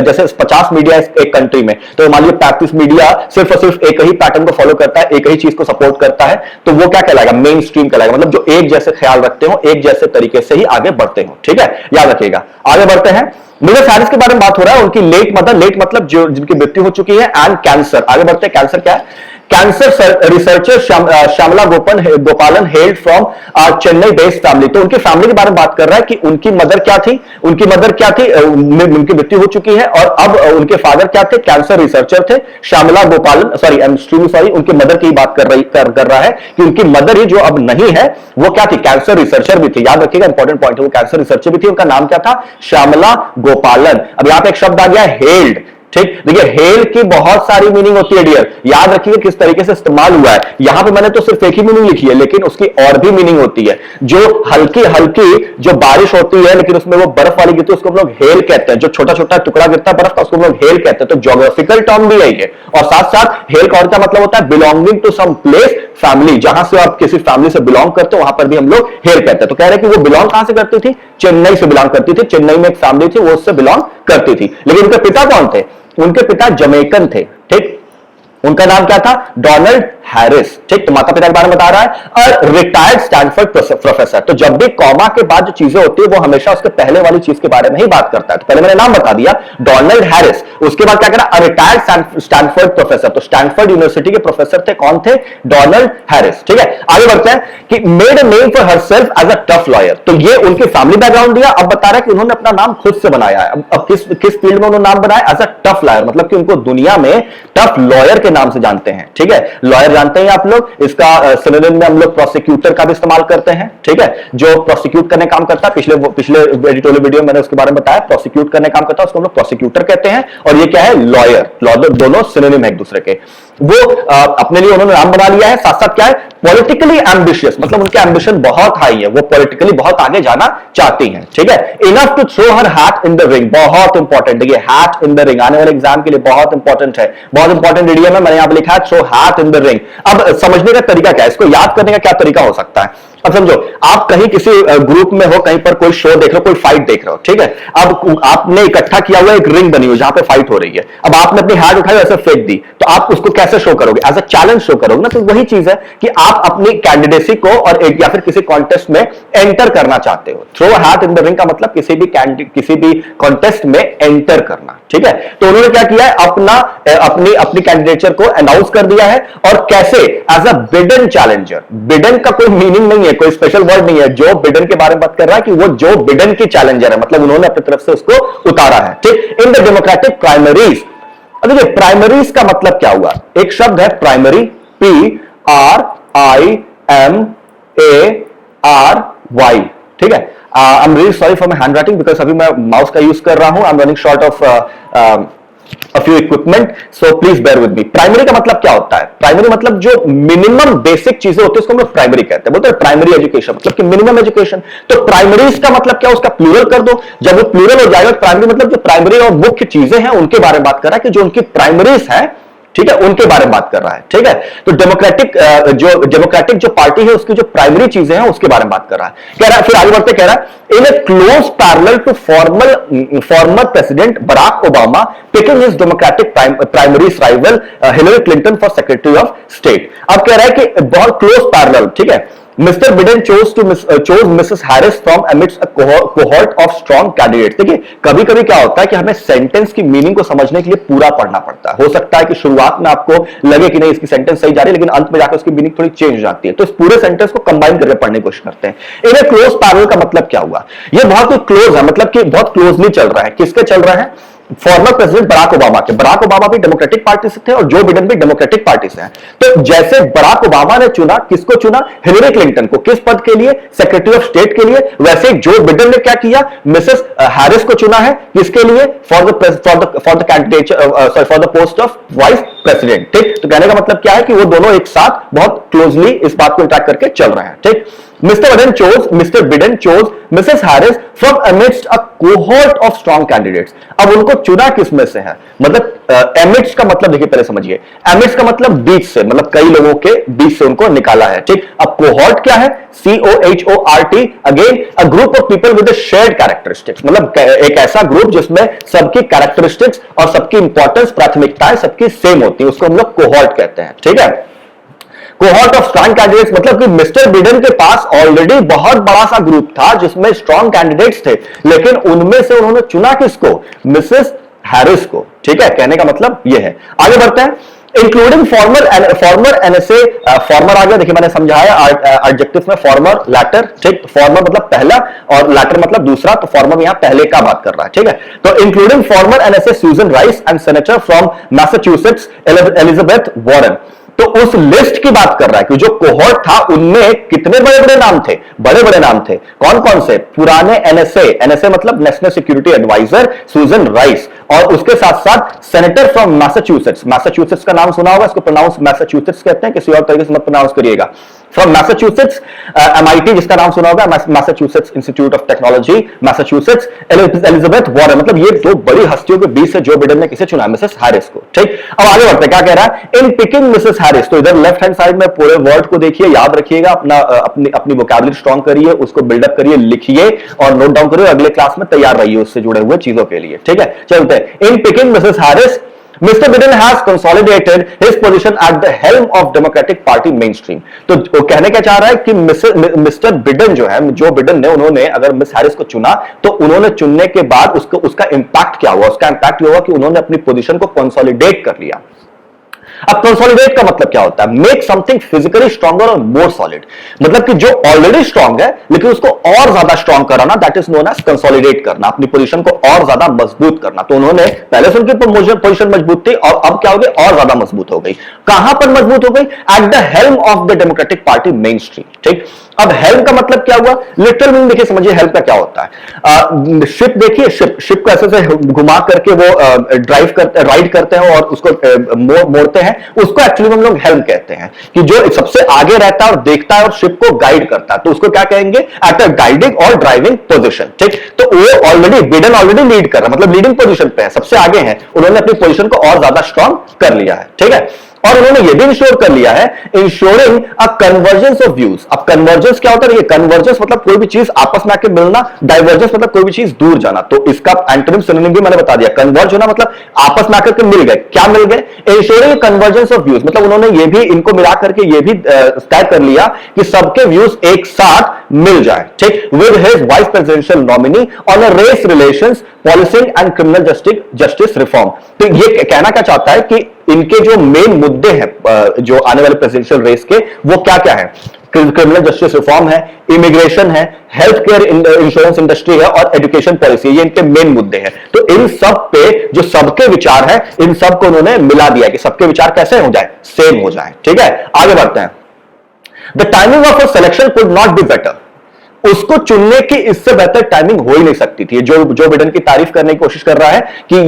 जैसे 50 मीडिया एक कंट्री में, तो मान लीजिए 35 मीडिया सिर्फ और सिर्फ एक ही पैटर्न को फॉलो करता है, एक ही चीज को सपोर्ट करता है, तो वो क्या कहलाएगा? मेन स्ट्रीम कहलाएगा. मतलब जो एक जैसे ख्याल रखते हो, एक जैसे तरीके से ही आगे बढ़ते हो. ठीक है, याद रखिएगा. आगे बढ़ते हैं. मिसेस हैरिस के बारे में बात हो रहा है, उनकी लेट मदर, लेट मतलब जो जिनकी मृत्यु हो चुकी है, एंड कैंसर. आगे बढ़ते हैं. कैंसर क्या है? कैंसर रिसर्चर श्यामला गोपालन held from Chennai based family. तो उनकी फैमिली के बारे में बात कर रहा है कि उनकी मदर क्या थी. उनकी मदर क्या थी? उनकी मृत्यु हो चुकी है और अब उनके फादर क्या थे? कैंसर रिसर्चर थे. श्यामला गोपालन, sorry I am extremely sorry, उनकी मदर की बात कर रहा है कि उनकी मदर ही जो अब नहीं है वो क्या थी? कैंसर रिसर्चर भी थी. याद रखिएगा, इंपॉर्टेंट पॉइंट है, वो कैंसर रिसर्चर भी थी. उनका नाम क्या था? श्यामला गोपालन. अब यहां पे एक शब्द आ गया हेल्ड. ठीक, देखिए हेल की बहुत सारी मीनिंग होती है डियर. याद रखिए किस तरीके से इस्तेमाल हुआ है. यहां पे मैंने तो सिर्फ एक ही मीनिंग लिखी है, लेकिन उसकी और भी मीनिंग होती है. जो हल्की हल्की जो बारिश होती है लेकिन उसमें वो बर्फ वाली गिरती है उसको हम लोग हेल कहते हैं. जो छोटा छोटा टुकड़ा गिरता है बर्फ का उसको हम लोग हेल कहते हैं. तो ज्योग्राफिकल टर्म भी है ये. और साथ साथ हेल का और क्या मतलब होता है? Belonging to some place, family. जहां से आप किसी फैमिली से बिलोंग करते हो वहां पर भी हम लोग हेल कहते हैं. तो कह रहे हैं कि वो बिलोंग कहां से करती थी? चेन्नई से बिलोंग करती थी. चेन्नई में एक फैमिली थी, वो उससे बिलोंग करती थी. लेकिन उनके पिता कौन थे? उनके पिता जमैकन थे. ठीक, उनका नाम क्या था? Donald Harris. ठीक, तो माता पिता के बारे में बता रहा है. और रिटायर्ड स्टैनफोर्ड प्रोफेसर. तो जब भी कॉमा के बाद जो चीजें होती है वो हमेशा उसके पहले वाली चीज के बारे में ही बात करता है. तो पहले मैंने नाम बता दिया डोनाल्ड हैरिस. उसके बाद क्या करा? Retired Stanford professor. तो स्टैनफोर्ड यूनिवर्सिटी के प्रोफेसर थे. कौन थे? Donald Harris. ठीक है, आगे बढ़ते हैं कि made a name for herself as a tough lawyer. तो ये उनकी फैमिली बैकग्राउंड दिया. अब बता रहा है कि उन्होंने अपना नाम खुद से बनाया है. अब किस फील्ड में उन्होंने नाम बनाया? As a tough lawyer. मतलब कि उनको दुनिया में टफ लॉयर के नाम से जानते हैं. ठीक है, लॉयर जानते हैं आप लोग. इसका सिनोनिम में हम लोग प्रोसिक्यूटर का भी इस्तेमाल करते हैं. ठीक है, जो प्रोसिक्यूट करने काम करता है, पिछले एडिटोरियल वीडियो में मैंने उसके बारे में बताया. प्रोसिक्यूट करने काम करता है उसको हम लोग प्रोसिक्यूटर कहते हैं. और ये क्या है? लॉयर. दोनों सिनोनिम है एक दूसरे के. वो अपने लिए उन्होंने नाम बना लिया है. साथ साथ क्या है? पॉलिटिकली एम्बिशियस, मतलब उनके एम्बिशन बहुत हाई है. वो पॉलिटिकली बहुत आगे जाना चाहती हैं. ठीक है, enough to throw her hat in the ring. बहुत इंपॉर्टेंट है ये हैट इन द रिंग. आने वाले एग्जाम के लिए बहुत इंपॉर्टेंट है. बहुत इंपॉर्टेंट इडियम है. मैंने यहां पे लिखा है throw hat in the ring. अब समझने का तरीका क्या है? इसको याद करने का क्या तरीका हो सकता है? अब समझो, आप कहीं किसी ग्रुप में हो, कहीं पर कोई शो देख रहे हो, कोई फाइट देख रहे हो. ठीक है, अब आपने इकट्ठा किया हुआ एक रिंग बनी हुई जहां पे फाइट हो रही है. अब आपने अपनी हैट उठाई ऐसे फेंक दी, तो आप उसको कैसे शो करोगे? एज अ चैलेंज शो करोगे ना. तो वही चीज है कि आप अपनी कैंडिडेसी को और या फिर किसी कॉन्टेस्ट में एंटर करना चाहते हो. Throw hat in the ring का मतलब किसी भी कॉन्टेस्ट में एंटर करना. ठीक है, तो उन्होंने क्या किया है? अपनी कैंडिडेचर को अनाउंस कर दिया है. और कैसे? As a बिडन challenger. बिडन का कोई मीनिंग नहीं है है, कोई स्पेशल वर्ड नहीं है, जो बिडेन के बारे में बात कर रहा है कि वो जो बिडेन की चैलेंजर है, मतलब उन्होंने अपनी तरफ से उसको उतारा है, ठीक। इन द डेमोक्रेटिक प्राइमरीज, अब देखिए प्राइमरीज का मतलब क्या हुआ, एक शब्द है प्राइमरी, PRIMARY, ठीक है। I am really sorry for my hand writing because अभी मैं माउस का यूज कर रहा हूं, I am running short of a few equipment, so please bear with me। Primary का मतलब क्या होता है, प्राइमरी मतलब जो मिनिमम बेसिक चीजें होती है उसको हम लोग प्राइमरी कहते हैं, बोलते हैं प्राइमरी एजुकेशन मतलब कि मिनिमम एजुकेशन। तो प्राइमरीज का मतलब क्या, उसका प्लूरल कर दो, जब वो प्लूरल हो जाएगा प्राइमरी मतलब जो प्राइमरी और मुख्य चीजें हैं उनके बारे में बात कर रहा है कि जो उनकी प्राइमरीज है, ठीक है, उनके बारे में बात कर रहा है, ठीक है। तो डेमोक्रेटिक जो पार्टी है उसकी जो प्राइमरी चीजें हैं उसके बारे में बात कर रहा है, कह रहा है। फिर आगे बढ़ते कह रहा है in a close parallel to former president Barack Obama picking his Democratic primaries rival Hillary Clinton for secretary of state. अब कह रहा है कि बहुत क्लोज पैरेलल, ठीक है। Mister Biden chose Mrs Harris from amidst a cohort of strong candidates। देखिए कभी कभी क्या होता है कि हमें सेंटेंस की मीनिंग को समझने के लिए पूरा पढ़ना पड़ता है। हो सकता है कि शुरुआत में आपको लगे कि नहीं इसकी सेंटेंस सही जा रही है, लेकिन अंत में जाकर उसकी मीनिंग थोड़ी चेंज हो जाती है, तो इस पूरे सेंटेंस को कंबाइन करके पढ़ने की कोशिश करते हैं। इन ए क्लोज पैरेलल का मतलब क्या हुआ, ये बहुत क्लोज है, मतलब कि बहुत क्लोजली चल रहा है। किसके चल रहा है, फॉर्मर प्रेसिडेंट बराक ओबामा के। बराक ओबामा भी डेमोक्रेटिक पार्टी से थे और जो बिडेन भी डेमोक्रेटिक पार्टी से हैं। तो जैसे बराक ओबामा ने चुना, किसको चुना, हिलरी क्लिंटन को, किस पद के लिए, सेक्रेटरी ऑफ स्टेट के लिए, वैसे ही जो बिडेन ने क्या किया, मिसेस हैरिस को चुना है, किसके लिए, for the candidate sorry for the post of vice president, ठीक। तो कहने का मतलब क्या है कि वो दोनों एक साथ बहुत क्लोजली इस बात को इंटरेक्ट करके चल रहे हैं, ठीक। Mr Biden chose Mrs Harris from amidst a cohort of strong candidates. अब उनको चुना किस में से है, मतलब एमिड्स्ट का मतलब देखिए पहले समझिए, एमिड्स्ट का मतलब बीच से, मतलब कई लोगों के बीच से उनको निकाला है, ठीक। अब कोहोर्ट क्या है, COHORT, again a group of people with shared characteristics, मतलब एक ऐसा ग्रुप जिसमें सबकी कैरेक्टरिस्टिक्स और सबकी इंपॉर्टेंस, प्राथमिकताएं सबकी सेम होती है, उसको हम लोग कोहोर्ट कहते हैं, ठीक है। कोहॉर्ट ऑफ स्ट्रॉन्ग कैंडिडेट्स मतलब कि मिस्टर बिडेन के पास ऑलरेडी बहुत बड़ा सा ग्रुप था जिसमें स्ट्रॉन्ग कैंडिडेट्स थे, लेकिन उनमें से उन्होंने चुना किसको, मिसेस हैरिस को, ठीक है। कहने का मतलब यह है। आगे बढ़ते हैं, इंक्लूडिंग फॉर्मर एनएसए, फॉर्मर आ गया, देखिए मैंने समझाया एडजेक्टिव्स में फॉर्मर, लैटर, ठीक। फॉर्मर मतलब पहला और लैटर मतलब दूसरा, तो फॉर्मर यहां पहले का बात कर रहा है, ठीक है। तो including former NSA Susan Rice and senator from Massachusetts Elizabeth Warren. तो उस लिस्ट की बात कर रहा है कि जो कोहॉर्ट था उनमें कितने बड़े बड़े नाम थे, बड़े बड़े नाम थे, कौन कौन से, पुराने एनएसए मतलब नेशनल सिक्योरिटी एडवाइजर सुजन राइस, और उसके साथ साथ सेनेटर फ्रॉम मैसाचुसेट्स का नाम सुना होगा, इसको प्रोनाउंस मैसाचुसेट्स कहते हैं, किसी और तरीके से मत प्रोनाउंस करिएगा। फ्रॉम मैसाचुसेट्स, MIT जिसका नाम सुना होगा, Massachusetts institute of technology Massachusetts, Elizabeth Warren, मतलब ये दो बड़ी हस्तियों के बीच से जो बिडेन ने किसे चुना, मिसेस हैरिस को, ठीक। अब आगे बढ़ते हैं, क्या कह रहा है, इन पिकिंग मिसेस हैरिस, तो इधर लेफ्ट हैंड साइड में पूरे वर्ड को देखिए, याद रखिएगा, अपनी वोकैबुलरी स्ट्रॉन्ग करिए, उसको बिल्डअप करिए, लिखिए और नोट डाउन करिए, अगले क्लास में तैयार रहिए उससे जुड़े हुए चीजों के लिए, ठीक है। चलते हैं, in picking Mrs Harris Mr. Biden has consolidated his position at the helm of Democratic Party mainstream। तो कहने क्या चाह रहा है कि मिस्टर बिडेन जो है, जो बिडेन ने, उन्होंने अगर मिस हैरिस को चुना तो उन्होंने चुनने के बाद उसका इंपैक्ट क्या हुआ, उसका इंपैक्ट हुआ कि उन्होंने अपनी पोजीशन को कंसोलिडेट कर लिया। अब कंसोलिडेट का मतलब क्या होता है, मेक समथिंग फिजिकली स्ट्रॉन्गर और मोर सॉलिड, मतलब कि जो ऑलरेडी स्ट्रॉन्ग है लेकिन उसको और ज्यादा स्ट्रॉन्ग कराना, that is known as consolidate करना, अपनी पोजीशन को और ज्यादा मजबूत करना। तो उन्होंने पहले से उनकी पोजीशन मजबूत थी और अब क्या हो गई, और ज्यादा मजबूत हो गई। कहां पर मजबूत हो गई, at the helm of the democratic party main stream, ठीक। अब हेल्म का मतलब क्या हुआ, लिटरल मीनिंग देखिए, समझिए हेल्म का क्या होता है। शिप देखिए, शिप को ऐसे घुमा करके वो ड्राइव करते, राइड करते हैं और उसको मोड़ते हैं, उसको एक्चुअली हम लोग हेल्म कहते हैं, कि जो सबसे आगे रहता है और देखता है और शिप को गाइड करता है, तो उसको क्या कहेंगे, एट अ गाइडिंग और ड्राइविंग पोजीशन, ठीक। तो वो ऑलरेडी बिडेन ऑलरेडी लीड कर रहा है, मतलब लीडिंग पोजीशन पे है, सबसे आगे है, उन्होंने अपनी पोजीशन को और ज्यादा स्ट्रॉन्ग कर लिया है, ठीक है। और उन्होंने यह भी इंश्योर कर लिया है, ensuring a convergence of views. अब कन्वर्जेंस क्या होता है, ये कन्वर्जेंस मतलब कोई भी चीज आपस में आके मिलना, डाइवर्जेंस मतलब कोई भी चीज दूर जाना, तो इसका एंटोनिम सिनोनिम भी मैंने बता दिया। कन्वर्ज होना मतलब आपस में आकर के मिल गए, क्या मिल गए, इंश्योरिंग कन्वर्जेंस ऑफ व्यूज, मतलब उन्होंने ये भी, इनको मिला करके ये भी तय कर लिया कि सबके व्यूज एक साथ मिल जाए, ठीक। With his vice presidential nominee on a race relations policing and criminal justice reform. तो ये कहना क्या चाहता है कि इनके जो मेन मुद्दे हैं जो आने वाले प्रेसिडेंशियल रेस के, वो क्या क्या है, क्रिमिनल जस्टिस रिफॉर्म है, इमिग्रेशन है, हेल्थ केयर इंश्योरेंस इंडस्ट्री है और एजुकेशन पॉलिसी, ये इनके मेन मुद्दे हैं। तो इन सब पे जो सबके विचार है, इन सब को उन्होंने मिला दिया कि सबके विचार कैसे हो जाए, सेम हो जाए। ठीक है, आगे बढ़ते हैं। The timing of a selection could not be better. उसको चुनने की इससे बेहतर टाइमिंग हो ही नहीं सकती थी। जो बिडेन की तारीफ करने की कोशिश कर रहा है कि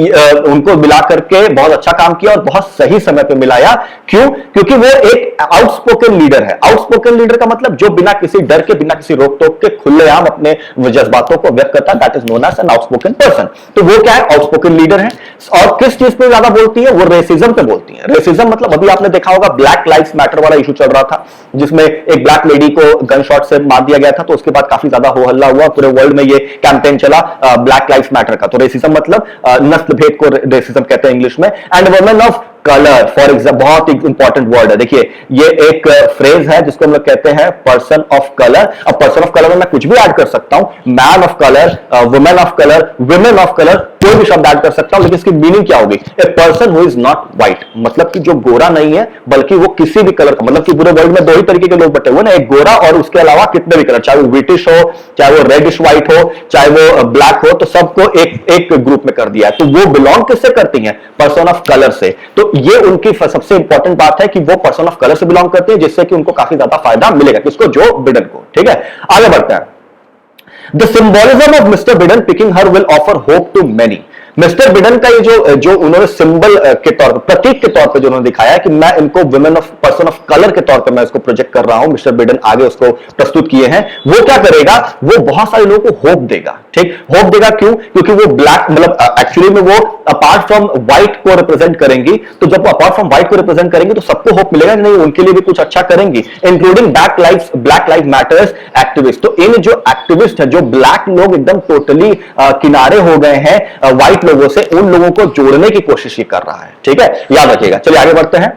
उनको मिला करके बहुत अच्छा काम किया और बहुत सही समय पे मिलाया। क्यों? क्योंकि वो एक आउटस्पोकन लीडर है। आउटस्पोकन लीडर का मतलब जो बिना किसी डर के, बिना किसी रोक टोक के खुलेआम अपने जज्बातों को व्यक्त करता है, that is known as an outspoken person. तो वो क्या है? आउटस्पोकन लीडर है। और किस चीज पे ज्यादा बोलती है? वो रेसिज्म पे बोलती है। रेसिज्म मतलब अभी आपने देखा होगा ब्लैक लाइव्स मैटर वाला इशू चल रहा था, जिसमें एक ब्लैक लेडी को गन शॉट से मार दिया गया था। तो उसके बाद काफी ज्यादा हो हल्ला हुआ, पूरे वर्ल्ड में ये कैंपेन चला ब्लैक लाइव्स मैटर का। तो रेसिज्म मतलब नस्ल भेद को रेसिज्म कहते हैं इंग्लिश में। And women of colour, for example, बहुत ही इंपॉर्टेंट वर्ड है। देखिए, ये एक फ्रेज है जिसको हम लोग कहते हैं पर्सन ऑफ कलर। अब पर्सन ऑफ कलर में मैं कुछ भी ऐड कर सकता हूं, man of colour, women of colour, women of colour, कोई भी शब्द ऐड कर सकता हूं, लेकिन इसकी मीनिंग क्या होगी? A person who is not white, मतलब कि जो गोरा नहीं है बल्कि वो किसी भी कलर का, मतलब कि पूरे वर्ल्ड में दो ही तरीके के लोग बटे हुए ना, एक गोरा और उसके अलावा कितने भी कलर, चाहे वो ब्रिटिश हो, चाहे वो रेडिश व्हाइट हो, चाहे वो ब्लैक हो, तो सबको एक ग्रुप में कर दिया है। तो वो बिलोंग किससे करती हैं? पर्सन ऑफ कलर से। तो ये उनकी सबसे इंपॉर्टेंट बात है कि वो पर्सन ऑफ कलर से बिलोंग करते हैं, जिससे कि उनको काफी ज्यादा फायदा मिलेगा। किसको? जो बिडेन को। ठीक है, आगे बढ़ते हैं। The symbolism of Mr. Biden picking her will offer hope to many. Mister Biden का ये जो उन्होंने सिंबल के तौर पर, प्रतीक के तौर पे जो उन्होंने दिखाया है कि मैं इनको women of, person of colour के तौर पे मैं इसको प्रोजेक्ट कर रहा हूं, मिस्टर बिडेन आगे उसको प्रस्तुत किए हैं। वो क्या करेगा? वो बहुत सारे लोगों को होप देगा। ठीक, होप देगा क्यों? क्योंकि वो ब्लैक, मतलब एक्चुअली में वो अपार्ट फ्रॉम व्हाइट को रिप्रेजेंट करेंगी। तो जब वो अपार्ट फ्रॉम व्हाइट को रिप्रेजेंट करेंगी तो सबको होप मिलेगा कि नहीं, उनके लिए भी कुछ अच्छा करेंगी, including black live matters activist. तो इन जो एक्टिविस्ट है, जो ब्लैक लोग एकदम टोटली किनारे हो गए हैं व्हाइट लोगों से, उन लोगों को जोड़ने की कोशिश ही कर रहा है। ठीक है, याद रखिएगा। चलिए आगे बढ़ते हैं।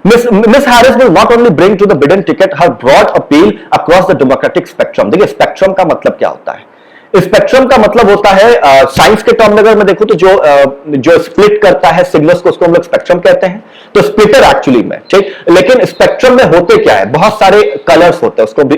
Miss Harris will not only bring to the Biden ticket her broad appeal across the democratic spectrum. देखिए, स्पेक्ट्रम का मतलब क्या होता है? स्पेक्ट्रम का मतलब होता है, साइंस के टर्म में अगर मैं देखूं तो जो स्प्लिट करता है सिग्नल्स को, उसको हम लोग स्पेक्ट्रम कहते हैं। तो स्प्लिटर एक्चुअली में, ठीक, लेकिन स्पेक्ट्रम में होते क्या है? बहुत सारे कलर्स होते हैं, उसको भी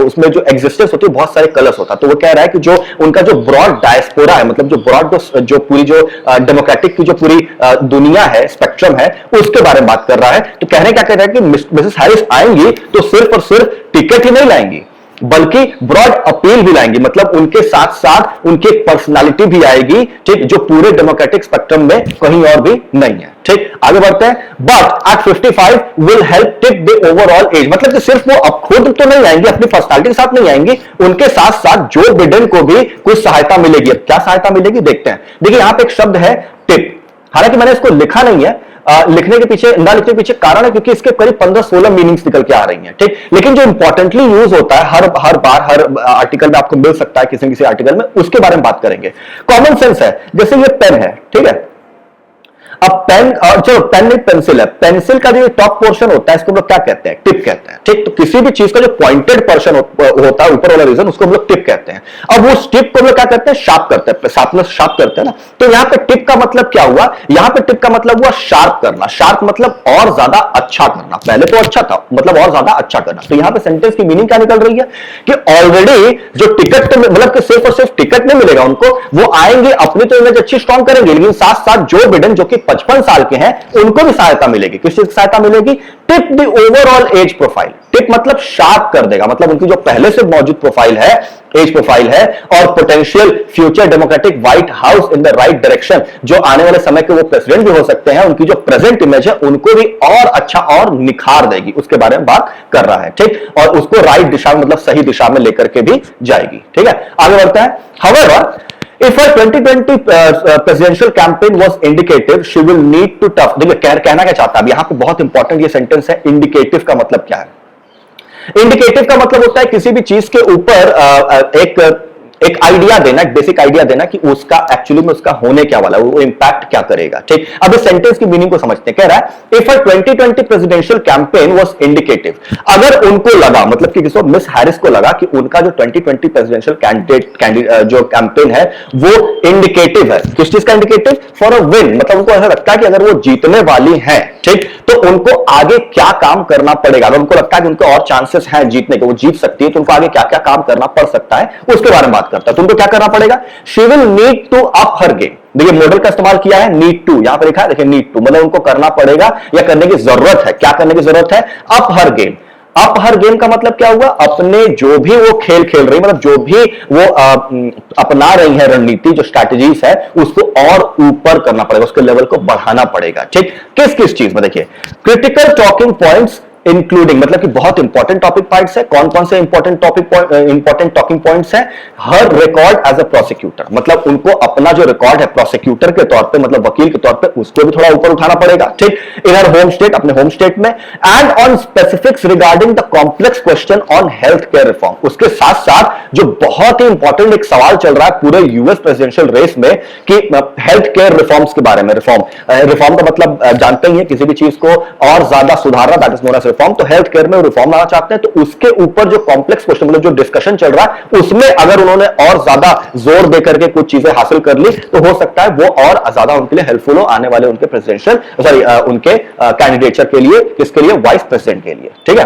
उसमें जो एग्जिस्टेंस होती है, बहुत सारे कलर्स होता है। तो वो कह रहा है कि जो उनका जो ब्रॉड डायस्पोरा है, मतलब जो ब्रॉड जो पूरी जो डेमोक्रेटिक की जो पूरी दुनिया है, स्पेक्ट्रम है, उसके बारे में बात कर रहा है। तो कहने क्या कह रहा है कि मिसेस हैरिस आएंगी तो सिर्फ और सिर्फ टिकट ही नहीं लाएंगी, बल्कि ब्रॉड अपील भी लाएंगी। मतलब उनके साथ साथ उनकी एक पर्सनालिटी भी आएगी, ठीक, जो पूरे डेमोक्रेटिक स्पेक्ट्रम में कहीं और भी नहीं है। ठीक, आगे बढ़ते हैं। But at 55 will help tip the overall age, मतलब कि सिर्फ वो अब खुद तो नहीं आएंगे, अपनी पर्सनालिटी के साथ नहीं आएंगी, उनके साथ साथ जो बिडेन को भी कुछ सहायता मिलेगी। अब क्या सहायता मिलेगी देखते हैं। देखिए, यहां पे एक शब्द है टिप, हालांकि मैंने इसको लिखा नहीं है, लिखने के पीछे कारण है क्योंकि इसके करीब 15-16 मीनिंग्स निकल के आ रही हैं। ठीक, लेकिन जो इंपॉर्टेंटली यूज होता है हर बार हर आर्टिकल में आपको मिल सकता है, किसी आर्टिकल में, उसके बारे में बात करेंगे। कॉमन सेंस है, जैसे ये पेन है, ठीक है। अब पेन, और चलो पेन नहीं, पेंसिल है। पेंसिल का जो टॉप पोर्शन होता है, इसको हम लोग क्या कहते हैं? टिप कहते हैं। ठीक, तो किसी भी चीज का जो पॉइंटेड पोर्शन होता है, ऊपर वाला रीजन, उसको हम लोग टिप कहते हैं। अब वो टिप को हम लोग क्या करते हैं? शार्प करते हैं, शार्प करते हैं ना। तो यहां पे टिप का मतलब क्या हुआ? यहां पे टिप का मतलब हुआ शार्प करना। शार्प मतलब और ज्यादा अच्छा करना। पहले तो अच्छा था, मतलब और ज्यादा अच्छा करना। तो यहां पे सेंटेंस की मीनिंग क्या निकल रही है कि ऑलरेडी जो टिकट, मतलब कि सिर्फ और सिर्फ टिकट नहीं मिलेगा उनको, वो आएंगे, अपनी तो इमेज अच्छी स्ट्रॉन्ग करेंगे, लेकिन साथ साथ जो बिडेन जो कि 55 साल के हैं, उनको भी सहायता मिलेगी। किस चीज की सहायता मिलेगी? Tip the overall age profile. Tip मतलब शार्प कर देगा, मतलब उनकी जो पहले से मौजूद प्रोफाइल है, एज प्रोफाइल है, और potential future democratic white house in the right direction, जो आने वाले समय के वो प्रेसिडेंट भी हो सकते हैं, उनकी जो प्रेजेंट इमेज है उनको भी और अच्छा और निखार देगी, उसके बारे में बात कर रहा है। ठीक, और उसको राइट दिशा में, मतलब सही दिशा में लेकर के भी जाएगी। ठीक है, आगे बढ़ता है। However, if her 2020 presidential campaign was indicative, she will need to tough। देखिए, कहना क्या चाहता है अब यहां पे, बहुत इंपॉर्टेंट ये सेंटेंस है। इंडिकेटिव का मतलब क्या है? इंडिकेटिव का मतलब होता है किसी भी चीज के ऊपर एक एक आइडिया देना, एक बेसिक आइडिया देना कि उसका एक्चुअली में उसका होने क्या वाला है, वो इंपैक्ट क्या करेगा। ठीक, अब इस सेंटेंस की मीनिंग को समझते हैं। कह रहा है if a 2020 presidential campaign was indicative, अगर उनको लगा, मतलब कि किसी मिस हैरिस को लगा कि उनका जो 2020 प्रेसिडेंशियल कैंडिडेट जो कैंपेन है वो इंडिकेटिव है। किस चीज का इंडिकेटिव? फॉर अ विन, मतलब उनको ऐसा लगता है कि अगर वो जीतने वाली हैं, ठीक, तो उनको आगे क्या काम करना पड़ेगा। अगर उनको लगता है कि उनको और चांसेस हैं जीतने के, वो जीत सकती है, तो उनको आगे क्या क्या काम करना पड़ सकता है उसके बारे में बात करता है। तो उनको क्या करना पड़ेगा? She will need to up her game. देखिए मॉडल का इस्तेमाल किया है, नीड टू, यहां पर लिखा है, देखिए नीड टू मतलब उनको करना पड़ेगा या करने की जरूरत है। क्या करने की जरूरत है? Up her game. Up her game का मतलब क्या हुआ? अपने जो भी वो खेल खेल रही, मतलब जो भी वो अपना रही है रणनीति, जो स्ट्रैटेजीज है, उसको और ऊपर करना पड़ेगा, उसके लेवल को बढ़ाना पड़ेगा। ठीक, किस किस चीज में? देखिए क्रिटिकल टॉकिंग पॉइंट्स इंक्लूडिंग, मतलब कि बहुत इंपॉर्टेंट टॉपिक पॉइंट्स है। कौन कौन से इंपॉर्टेंट टॉकिंग पॉइंट्स हैं? हर रिकॉर्ड एज अ प्रोसिक्यूटर, मतलब उनको अपना जो रिकॉर्ड है प्रोसिक्यूटर के तौर पे, मतलब वकील के तौर पे, उसको भी थोड़ा ऊपर उठाना पड़ेगा। ठीक, इन हर होम स्टेट, अपने होम स्टेट में, and on specifics regarding the complex question on health care reform. उसके साथ साथ जो बहुत ही इंपॉर्टेंट एक सवाल चल रहा है पूरे यूएस प्रेसिडेंशियल रेस में कि हेल्थ केयर रिफॉर्म्स के बारे में। रिफॉर्म का मतलब जानते ही है, किसी भी चीज को और ज्यादा सुधारना, that is known as reform. तो हेल्थ केयर में रिफॉर्म लाना चाहते हैं, तो उसके ऊपर जो कॉम्प्लेक्स क्वेश्चन, मतलब जो डिस्कशन चल रहा है, उसमें अगर उन्होंने और ज्यादा जोर देकर के कुछ चीजें हासिल कर ली, तो हो सकता है वो और ज्यादा उनके लिए हेल्पफुल हो आने वाले उनके प्रेसिडेंशियल उनके कैंडिडेचर के लिए, किसके लिए? वाइस प्रेसिडेंट के लिए। ठीक है,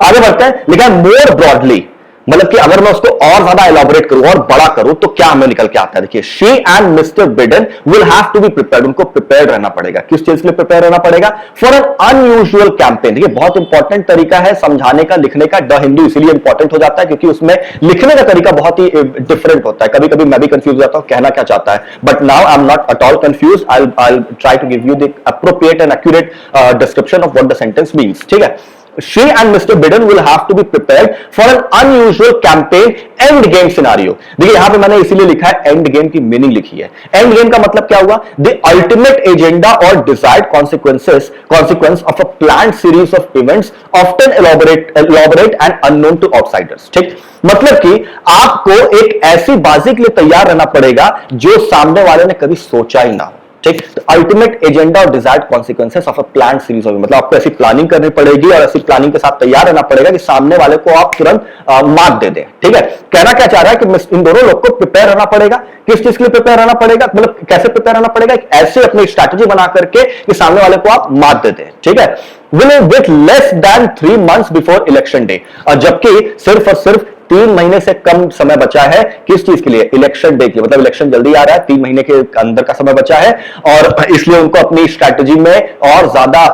आगे बढ़ते हैं। लिखा है मोर ब्रॉडली, मतलब कि अगर मैं उसको और ज्यादा एलॉबरेट करूं और बड़ा करूं तो क्या हमें निकल के आता है? देखिए she and mister Biden will have to be prepared, उनको प्रिपेयर्ड रहना पड़ेगा। किस चीज के लिए प्रिपेयर रहना पड़ेगा? For an unusual campaign. देखिए बहुत इंपॉर्टेंट तरीका है समझाने का, लिखने का। द हिंदू इसीलिए इंपॉर्टेंट हो जाता है क्योंकि उसमें लिखने का तरीका बहुत ही डिफरेंट होता है। कभी कभी मैं भी कंफ्यूज हो जाता हूं कहना क्या चाहता है, but now I am not at all confuse. I try to give you the appropriate and accurate description of what the sentence means. ठीक है, she and Mr. Biden will have to be prepared for an unusual campaign end game scenario। देखिए यहां पे मैंने इसीलिए लिखा है end game की मीनिंग लिखी है। एंड गेम का मतलब क्या हुआ? द अल्टीमेट एजेंडा और desired consequence of a planned series of events often elaborate and unknown to outsiders. ठीक, मतलब कि आपको एक ऐसी बाजी के लिए तैयार रहना पड़ेगा जो सामने वाले ने कभी सोचा ही ना हो। ठीक, अल्टीमेट एजेंडा और desired consequences of a planned series of, मतलब आपको ऐसी प्लानिंग करनी पड़ेगी और ऐसी प्लानिंग के साथ तैयार रहना पड़ेगा कि सामने वाले को आप तुरंत मात दे दें। ठीक है, कहना क्या चाह रहा है कि इन दोनों लोग को प्रिपेयर रहना पड़ेगा। किस चीज के लिए प्रिपेयर रहना पड़ेगा? मतलब कैसे प्रिपेयर रहना पड़ेगा? ऐसे अपनी स्ट्रैटेजी बना करके कि सामने वाले को आप मात दे दें। ठीक है, with less than 3 months before election day, और जबकि सिर्फ और सिर्फ 3 महीने से कम समय बचा है किस चीज के लिए? इलेक्शन डे के लिए। मतलब इलेक्शन जल्दी आ रहा है, 3 महीने के अंदर का समय बचा है और इसलिए उनको अपनी स्ट्रैटेजी में और ज्यादा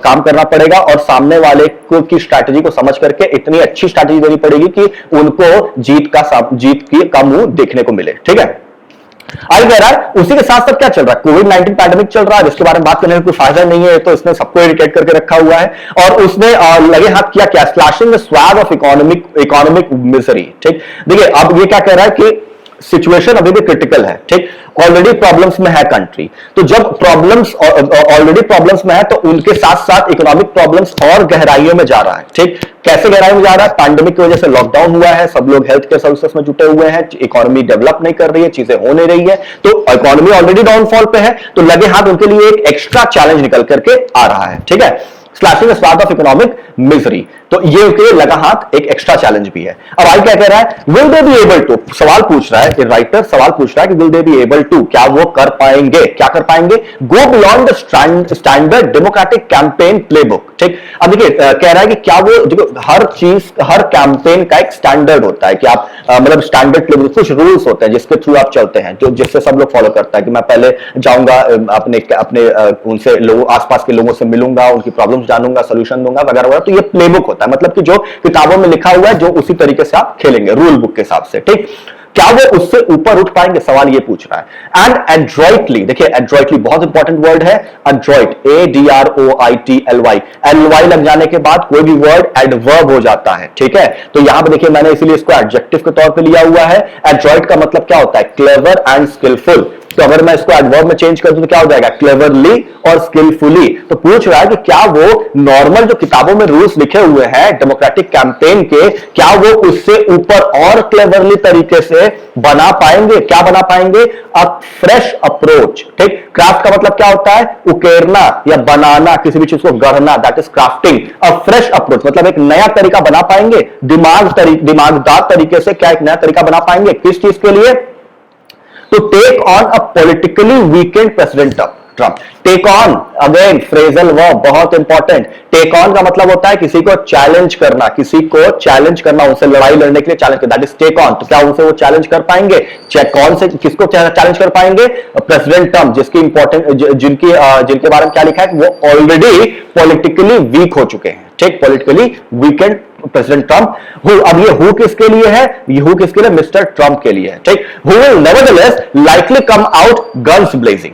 काम करना पड़ेगा और सामने वाले को की स्ट्रैटेजी को समझ करके इतनी अच्छी स्ट्रैटेजी देनी पड़ेगी कि उनको जीत का मुंह देखने को मिले। ठीक है, आगे कह रहा है उसी के साथ साथ क्या चल रहा है? कोविड-19 पैंडेमिक चल रहा है, जिसके बारे में बात करने में कोई फायदा नहीं है, तो इसने सबको इरिटेट करके रखा हुआ है। और उसने लगे हाथ किया क्या? Slashing the swag of economic misery. ठीक, देखिए अब ये क्या कह रहा है कि सिचुएशन अभी भी क्रिटिकल है। ठीक, ऑलरेडी प्रॉब्लम्स में है कंट्री, तो जब प्रॉब्लम्स ऑलरेडी प्रॉब्लम्स में है तो उनके साथ साथ इकोनॉमिक प्रॉब्लम्स और गहराइयों में जा रहा है। ठीक, कैसे गहराई में जा रहा है? पैंडेमिक की वजह से लॉकडाउन हुआ है, सब लोग हेल्थ केयर सर्विसेज में जुटे हुए हैं, इकोनॉमी डेवलप नहीं कर रही है, चीजें हो नहीं रही है, तो इकोनॉमी ऑलरेडी डाउनफॉल पे है, तो लगे हाथ उनके लिए एक एक्स्ट्रा चैलेंज निकल करके आ रहा है। ठीक है, slashing the swag of economic misery, तो ये उनके लिए लगा हाथ एक एक्स्ट्रा चैलेंज भी है। अब आई क्या कह रहा है? Will they be able to, सवाल पूछ रहा है राइटर, सवाल पूछ रहा है कि will they be able to, क्या वो कर पाएंगे? क्या कर पाएंगे? Go beyond the standard democratic campaign playbook. ठीक, अब देखिए कह रहा है कि क्या वो, देखो हर चीज, हर कैंपेन का एक स्टैंडर्ड होता है कि आप मतलब स्टैंडर्ड प्लेबुक, कुछ रूल्स होते हैं जिसके थ्रू आप चलते हैं, जो जिससे सब लोग फॉलो करता है कि मैं पहले जाऊंगा अपने उनसे लोगों, आसपास के लोगों से मिलूंगा, उनकी प्रॉब्लम्स जानूंगा, सोल्यूशन दूंगा वगैरह वगैरह। तो ये प्लेबुक होता है, मतलब कि जो किताबों में लिखा हुआ है, जो उसी तरीके से आप खेलेंगे रूल बुक के हिसाब से। ठीक, क्या वो उससे ऊपर उठ पाएंगे? सवाल ये पूछ रहा है। एंड एड्रॉइटली, देखिए एड्रॉइटली बहुत इंपॉर्टेंट वर्ड है, एड्रॉइट, ADROITLY, LY लग जाने के बाद कोई भी वर्ड एडवर्ब हो जाता है। ठीक है, तो यहां पे देखिए मैंने इसीलिए इसको एडजेक्टिव के तौर पे लिया हुआ है। एड्रॉइट का मतलब क्या होता है? Clever and skillful. तो अगर मैं इसको एडवर्ब में चेंज कर दूं तो क्या हो जाएगा, क्लेवरली और स्किलफुली। तो पूछ रहा है कि क्या वो नॉर्मल जो किताबों में रूल्स लिखे हुए हैं डेमोक्रेटिक कैंपेन के, क्या वो उससे ऊपर और क्लेवरली तरीके से बना पाएंगे? क्या बना पाएंगे? अ फ्रेश अप्रोच। ठीक, क्राफ्ट का मतलब क्या होता है, उकेरना या बनाना, किसी भी चीज को गढ़ना, that is crafting. A fresh approach मतलब एक नया तरीका बना पाएंगे, दिमागदार तरीके से क्या एक नया तरीका बना पाएंगे, किस चीज के लिए? To take on a politically weakened president Trump. Take on, again phrasal verb, बहुत इंपॉर्टेंट। टेक ऑन का मतलब होता है किसी को चैलेंज करना, किसी को चैलेंज करना, उनसे लड़ाई लड़ने के लिए चैलेंज करना, दैट इज टेक ऑन। तो क्या उनसे वो चैलेंज कर पाएंगे? कौन से, किसको चैलेंज कर पाएंगे? प्रेसिडेंट ट्रंप, जिसकी इंपॉर्टेंट जिनके बारे में क्या लिखा है कि वो ऑलरेडी पॉलिटिकली वीक हो चुके हैं। ठीक, पॉलिटिकली वीकेंड प्रेसिडेंट ट्रंप। अब ये हु किसके लिए है? ये हु किसके लिए? मिस्टर ट्रंप के लिए है। ठीक, who will nevertheless likely come out guns blazing.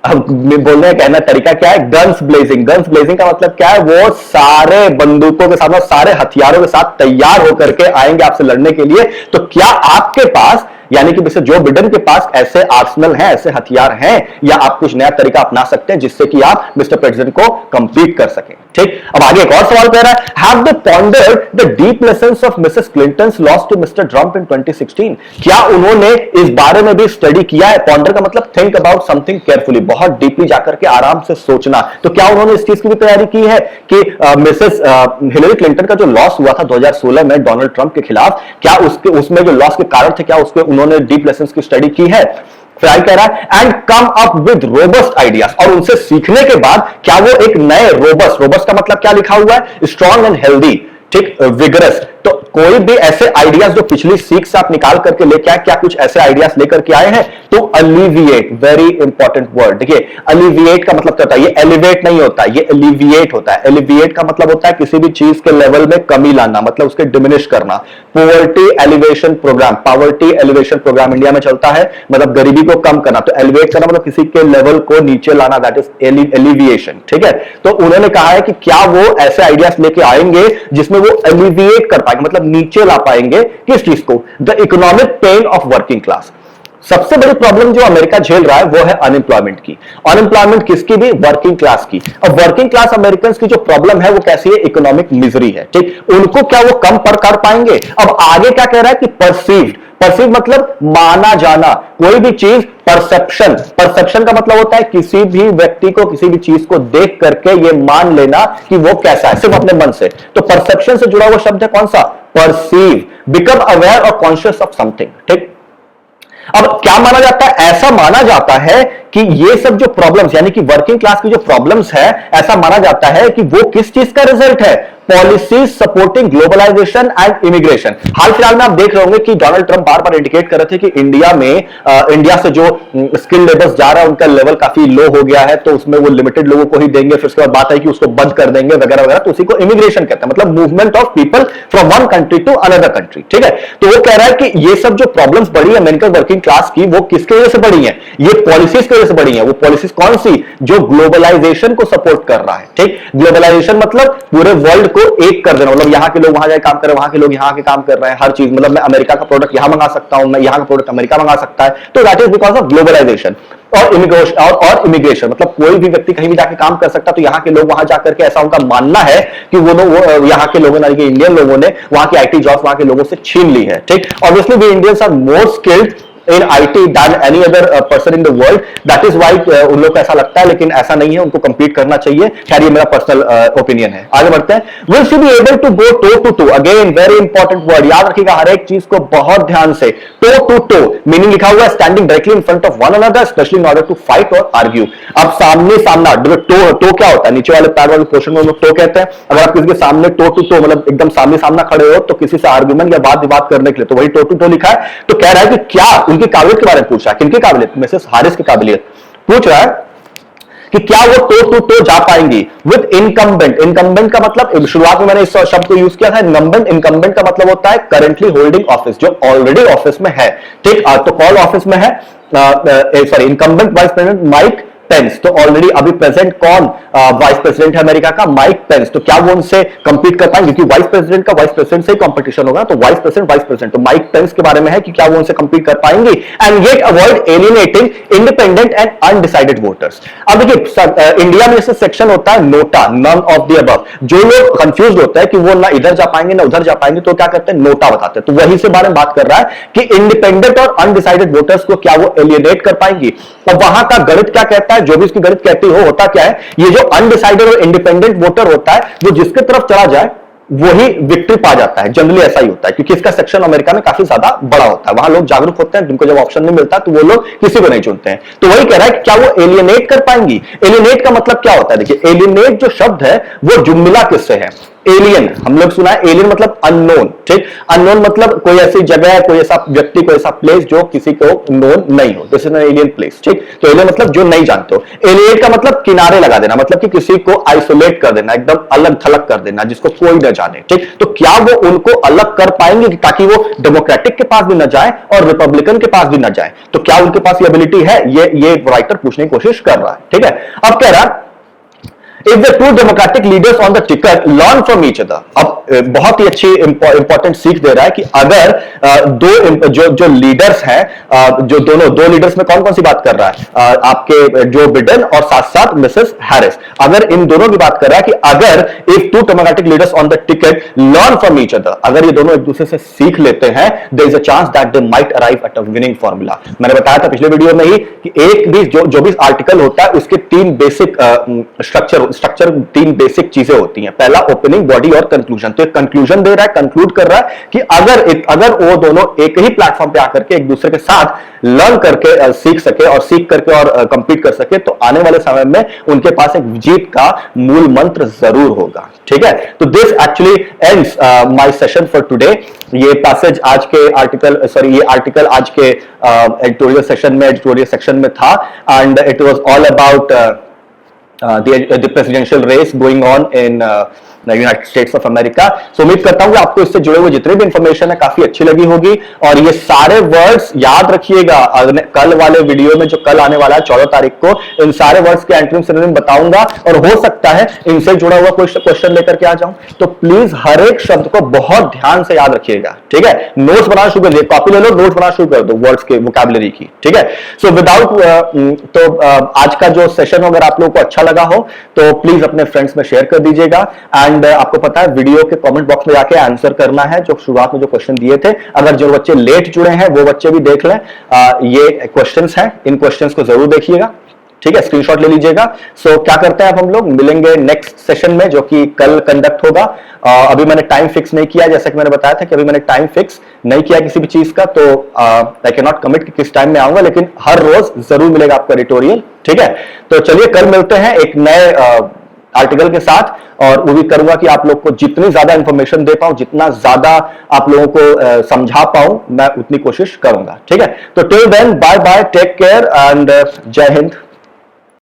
अब बोलने का कहना तरीका क्या है? Guns blazing. गन्स ब्लेजिंग का मतलब क्या है? वो सारे बंदूकों के साथ, सारे हथियारों के साथ तैयार होकर के आएंगे आपसे लड़ने के लिए। तो क्या आपके पास, यानी कि मिस्टर जो बिडेन के पास ऐसे आर्सनल हैं, ऐसे हथियार हैं, या आप कुछ नया तरीका अपना सकते हैं जिससे कि आप मिस्टर प्रेसिडेंट को कंपीट कर सकें? ठीक, अब आगे एक और सवाल कह रहा है, have they pondered the deep lessons of Mrs Clinton's loss to Mr Trump in 2016? क्या उन्होंने इस बारे में भी स्टडी किया है? पॉन्डर का मतलब थिंक अबाउट समथिंग केयरफुली, बहुत डीपली जाकर के आराम से सोचना। तो क्या उन्होंने इस चीज की भी तैयारी की है कि मिसेस हिलरी क्लिंटन का जो लॉस हुआ था 2016 में डोनाल्ड ट्रंप के खिलाफ, क्या उसमें जो लॉस के कारण थे, क्या उसके उन्होंने डीप लेसन्स की स्टडी की है? फिर कह रहा है and come up with robust ideas, और उनसे सीखने के बाद क्या वो एक नए रोबस्ट का मतलब क्या लिखा हुआ है? स्ट्रॉन्ग एंड हेल्दी, ठीक, विगरस। तो कोई भी ऐसे आइडियाज जो पिछली सीख से आप निकाल करके लेके आए, क्या कुछ ऐसे आइडियाज लेकर के आए हैं? तो अलिविएट, वेरी इंपॉर्टेंट वर्ड। देखिए अलिविएट का मतलब क्या होता है? ये एलिवेट नहीं होता, ये एलिविएट होता है। एलिविएट का मतलब होता है किसी भी चीज के लेवल में कमी लाना, मतलब उसके डिमिनिश करना। Poverty alleviation program, poverty alleviation program India में चलता है, मतलब गरीबी को कम करना। तो एलिवेट करना मतलब किसी के लेवल को नीचे लाना, दैट इज एलिविएशन। ठीक है, तो उन्होंने कहा है कि क्या वो ऐसे आइडियाज लेके आएंगे जिसमें वो एलिविएट कर पाएंगे, मतलब नीचे ला पाएंगे किस चीज को? The economic pain of working class. सबसे बड़ी प्रॉब्लम जो अमेरिका झेल रहा है वो है अनएम्प्लॉयमेंट की। अनएम्प्लॉयमेंट किसकी भी? वर्किंग क्लास की। अब वर्किंग क्लास अमेरिकन की जो प्रॉब्लम है वो कैसी है? इकोनॉमिक मिजरी है। ठीक, उनको क्या वो कम कर पाएंगे? अब आगे क्या कह रहा है कि परसीव्ड, परसीव मतलब माना जाना, कोई भी चीज परसेप्शन। परसेप्शन का मतलब होता है किसी भी व्यक्ति को किसी भी चीज को देख करके ये मान लेना कि वो कैसा है, सिर्फ अपने मन से। तो परसेप्शन से जुड़ा हुआ शब्द है कौन सा? परसीव। बिकम अवेयर और कॉन्शियस ऑफ समथिंग। ठीक, अब क्या माना जाता है? ऐसा माना जाता है कि ये सब जो प्रॉब्लम्स, यानी कि वर्किंग क्लास की जो प्रॉब्लम्स है, ऐसा माना जाता है कि वो किस चीज का रिजल्ट है? Policies supporting globalisation and immigration. हाल फिलहाल में आप देख रहे होंगे कि डोनाल्ड ट्रंप बार बार इंडिकेट कर रहे थे कि इंडिया से जो स्किल लेबर्स जा रहा है उनका लेवल काफी लो हो गया है, तो उसमें वो लिमिटेड लोगों को ही देंगे। फिर उसके बाद बात है कि उसको बंद कर देंगे वगैरह वगैरह। तो उसी को इमिग्रेशन कहते हैं, मतलब movement of people from one country to another country. ठीक है, तो वो कह रहा है कि ये सब जो प्रॉब्लम्स बढ़ी है अमेरिकन वर्किंग क्लास की, वो किसकी वजह से बढ़ी है? ये पॉलिसीज की वजह से बढ़ी है। वो पॉलिसीज कौन सी? जो ग्लोबलाइजेशन को सपोर्ट कर रहा है। ठीक, ग्लोबलाइजेशन मतलब पूरे वर्ल्ड को एक कर देना, मतलब यहां के लोग वहां जाके काम कर रहे हैं, वहां के लोग यहां के काम कर रहे हैं, हर चीज, मतलब मैं अमेरिका का प्रोडक्ट यहां मंगा सकता हूं, मैं यहां का प्रोडक्ट अमेरिका मंगा सकता है। तो that is because of globalization. और इमिग्रेशन मतलब कोई भी व्यक्ति कहीं भी जाके काम कर सकता है, तो यहां के लोग वहां जाकर के, ऐसा उनका मानना है कि वो यहां के लोगों ने, इंडियन लोगों ने वहां की आईटी जॉब्स वहां के लोगों से छीन ली है। ठीक, obviously we Indians are more skilled in IT than any other person in the world. That is why उन लोग को ऐसा लगता है, लेकिन ऐसा नहीं है, उनको compete करना चाहिए। खैर ये मेरा पर्सनल ओपिनियन है। आगे बढ़ते हैं। Will she be able to go toe to toe? Again very important word, याद रखिएगा हर एक चीज को बहुत ध्यान से। toe to toe मीनिंग लिखा हुआ है standing directly in front of one another, especially in order to fight or argue। अब सामने सामना, toe क्या होता है? नीचे वाले पैर वाले पोर्शन में हम लोग toe कहते हैं। अगर आप किसी के सामने toe to toe मतलब एकदम सामने सामना खड़े हो, तो किसी से आर्ग्यूमेंट या बात विवाद करने के लिए, तो वही toe to toe लिखा है। तो कह रहा है कि क्या उनकी काबिलियत के बारे में पूछ रहा है। किनकी काबिलियत? मिसेस हारिस की काबिलियत पूछ रहा है कि क्या वो टो टू टो जा पाएंगी विद इनकम्बेंट। इनकम्बेंट का मतलब, शुरुआत में मैंने इस शब्द को यूज किया था इनकम्बेंट। इनकम्बेंट का मतलब होता है करंटली होल्डिंग ऑफिस, जो ऑलरेडी ऑफिस में है। ठीक, तो कौन ऑफिस में है? Sorry, incumbent vice president Mike Pence. तो ऑलरेडी अभी प्रेजेंट कौन वाइस प्रेसिडेंट है अमेरिका का? Mike Pence. तो क्या वो उनसे कंपीट कर पाएंगे? क्योंकि वाइस प्रेसिडेंट का वाइस प्रेसिडेंट से ही कंपटीशन होगा, तो वाइस प्रेसिडेंट। तो माइक पेंस के बारे में है कि क्या वो उनसे कंपीट कर पाएंगे? And yet avoid alienating independent and undecided voters. अब देखिए इंडिया में ऐसा सेक्शन होता है NOTA, none of the above. जो लोग कंफ्यूज होता है कि वो ना इधर जा पाएंगे ना उधर जा पाएंगे, तो क्या करते हैं? नोटा बताते हैं। तो वही से बारे में बात कर रहा है कि इंडिपेंडेंट और अनडिसाइडेड वोटर्स को क्या वो एलियनेट कर पाएंगी? और वहां का गणित क्या कहता है? जो भी इसकी गणित कहती हो, होता क्या है, ये जो अनडिसाइडेड और इंडिपेंडेंट वोटर होता है, वो जिसके तरफ चला जाए वही विक्ट्री पा जाता है। जनरली ऐसा ही होता है, क्योंकि इसका सेक्शन अमेरिका में काफी ज्यादा बड़ा होता है। वहां लोग जागरूक होते हैं, जिनको जब ऑप्शन नहीं मिलता तो वो लोग किसी को नहीं चुनते हैं। तो वही कह रहा है कि क्या वो एलियनेट कर पाएंगी? एलियनेट का मतलब क्या होता है? देखिए, एलियनेट जो शब्द है वो जुम्मिला किससे है? एलियन, हम लोग सुना है एलियन मतलब अननोन, ठीक। अननोन मतलब कोई ऐसी जगह, कोई ऐसा व्यक्ति, कोई ऐसा प्लेस जो किसी को नोन नहीं हो। This is an alien place, ठीक। तो एलियन मतलब जो नहीं जानते हो। एलियनेट का मतलब किनारे लगा देना, मतलब कि किसी को आइसोलेट कर देना, एकदम अलग थलग कर देना, जिसको कोई न जाने, ठीक। तो क्या वो उनको अलग कर पाएंगे ताकि वो डेमोक्रेटिक के पास भी न जाए और रिपब्लिकन के पास भी न जाए? तो क्या उनके पास ये एबिलिटी है? ये राइटर पूछने की कोशिश कर रहा है, ठीक है। अब कह रहा है if the two democratic leaders on the ticket learn from each other। अब बहुत ही अच्छी इंपॉर्टेंट सीख दे रहा है कि अगर दो जो लीडर्स हैं, जो दो लीडर्स में कौन कौन सी बात कर रहा है? आपके जो बिडेन और साथ साथ मिसेस हैरिस। अगर इन दोनों की बात कर रहा है कि अगर if two democratic leaders on the ticket learn from each other, अगर ये दोनों एक दूसरे से सीख लेते हैं, there is a chance that they might arrive at a winning formula. मैंने बताया था पिछले वीडियो में ही कि एक भी जो भी आर्टिकल होता है उसके तीन बेसिक स्ट्रक्चर, तीन बेसिक चीजें होती हैं। पहला ओपनिंग, बॉडी और कंक्लूजन। तो कंक्लूजन दे रहा है, कंक्लूड कर रहा है कि अगर वो दोनों एक ही प्लेटफॉर्म पे आकर के एक दूसरे के साथ लर्न करके सीख सके और सीख करके और कंपीट कर सके, तो आने वाले समय में उनके पास एक जीत का मूल मंत्र जरूर होगा, ठीक है। तो this actually ends my session for today. ये पैसेज आज के आर्टिकल, सॉरी ये आर्टिकल आज के एडिटोरियल सेक्शन में था, and it was all about the presidential race going on in United States of America. So उम्मीद करता हूं कि आपको इससे जुड़े हुए जितने भी इंफॉर्मेशन है काफी अच्छी लगी होगी। और ये सारे वर्ड्स याद रखिएगा, कल वाले वीडियो में जो कल आने वाला है 14 तारीख को, इन सारे वर्ड्स के एंटोनिम सिनोनिम बताऊंगा, और हो सकता है इनसे जुड़ा हुआ कोई क्वेश्चन लेकर के आ जाऊं। तो प्लीज हर एक शब्द को बहुत ध्यान से याद रखिएगा, ठीक है। नोट्स बनाना शुरू कर दो, कॉपी ले लो, नोट्स बनाना शुरू कर दो वर्ड्स के, वोकैबुलरी की, ठीक है। सो विदाउट आज का जो सेशन अगर आप लोगों को अच्छा लगा हो तो प्लीज अपने फ्रेंड्स में शेयर कर दीजिएगा। एंड आपको पता है वीडियो के कमेंट बॉक्स में जाके आंसर करना है, जो शुरुआत में जो क्वेश्चन दिए थे। अगर जो बच्चे लेट जुड़े हैं वो बच्चे भी देख लें, ये क्वेश्चंस हैं, इन क्वेश्चंस को जरूर देखिएगा, ठीक है। स्क्रीनशॉट ले लीजिएगा। सो क्या करते हैं, अब हम लोग मिलेंगे नेक्स्ट सेशन में, जो कि कल कंडक्ट होगा। अभी मैंने टाइम फिक्स नहीं किया, जैसा कि मैंने बताया था कि अभी मैंने टाइम फिक्स नहीं किया किसी भी चीज का, तो आई कैन नॉट कमिट कि किस टाइम में आऊंगा, लेकिन हर रोज जरूर मिलेगा आपका एडिटोरियल, ठीक है। तो चलिए कल मिलते हैं एक नए आर्टिकल के साथ, और वो भी करूंगा कि आप लोग को जितनी ज्यादा इंफॉर्मेशन दे पाऊं, जितना ज्यादा आप लोगों को समझा पाऊं, मैं उतनी कोशिश करूंगा, ठीक है। तो till then, bye bye, take care and जय हिंद।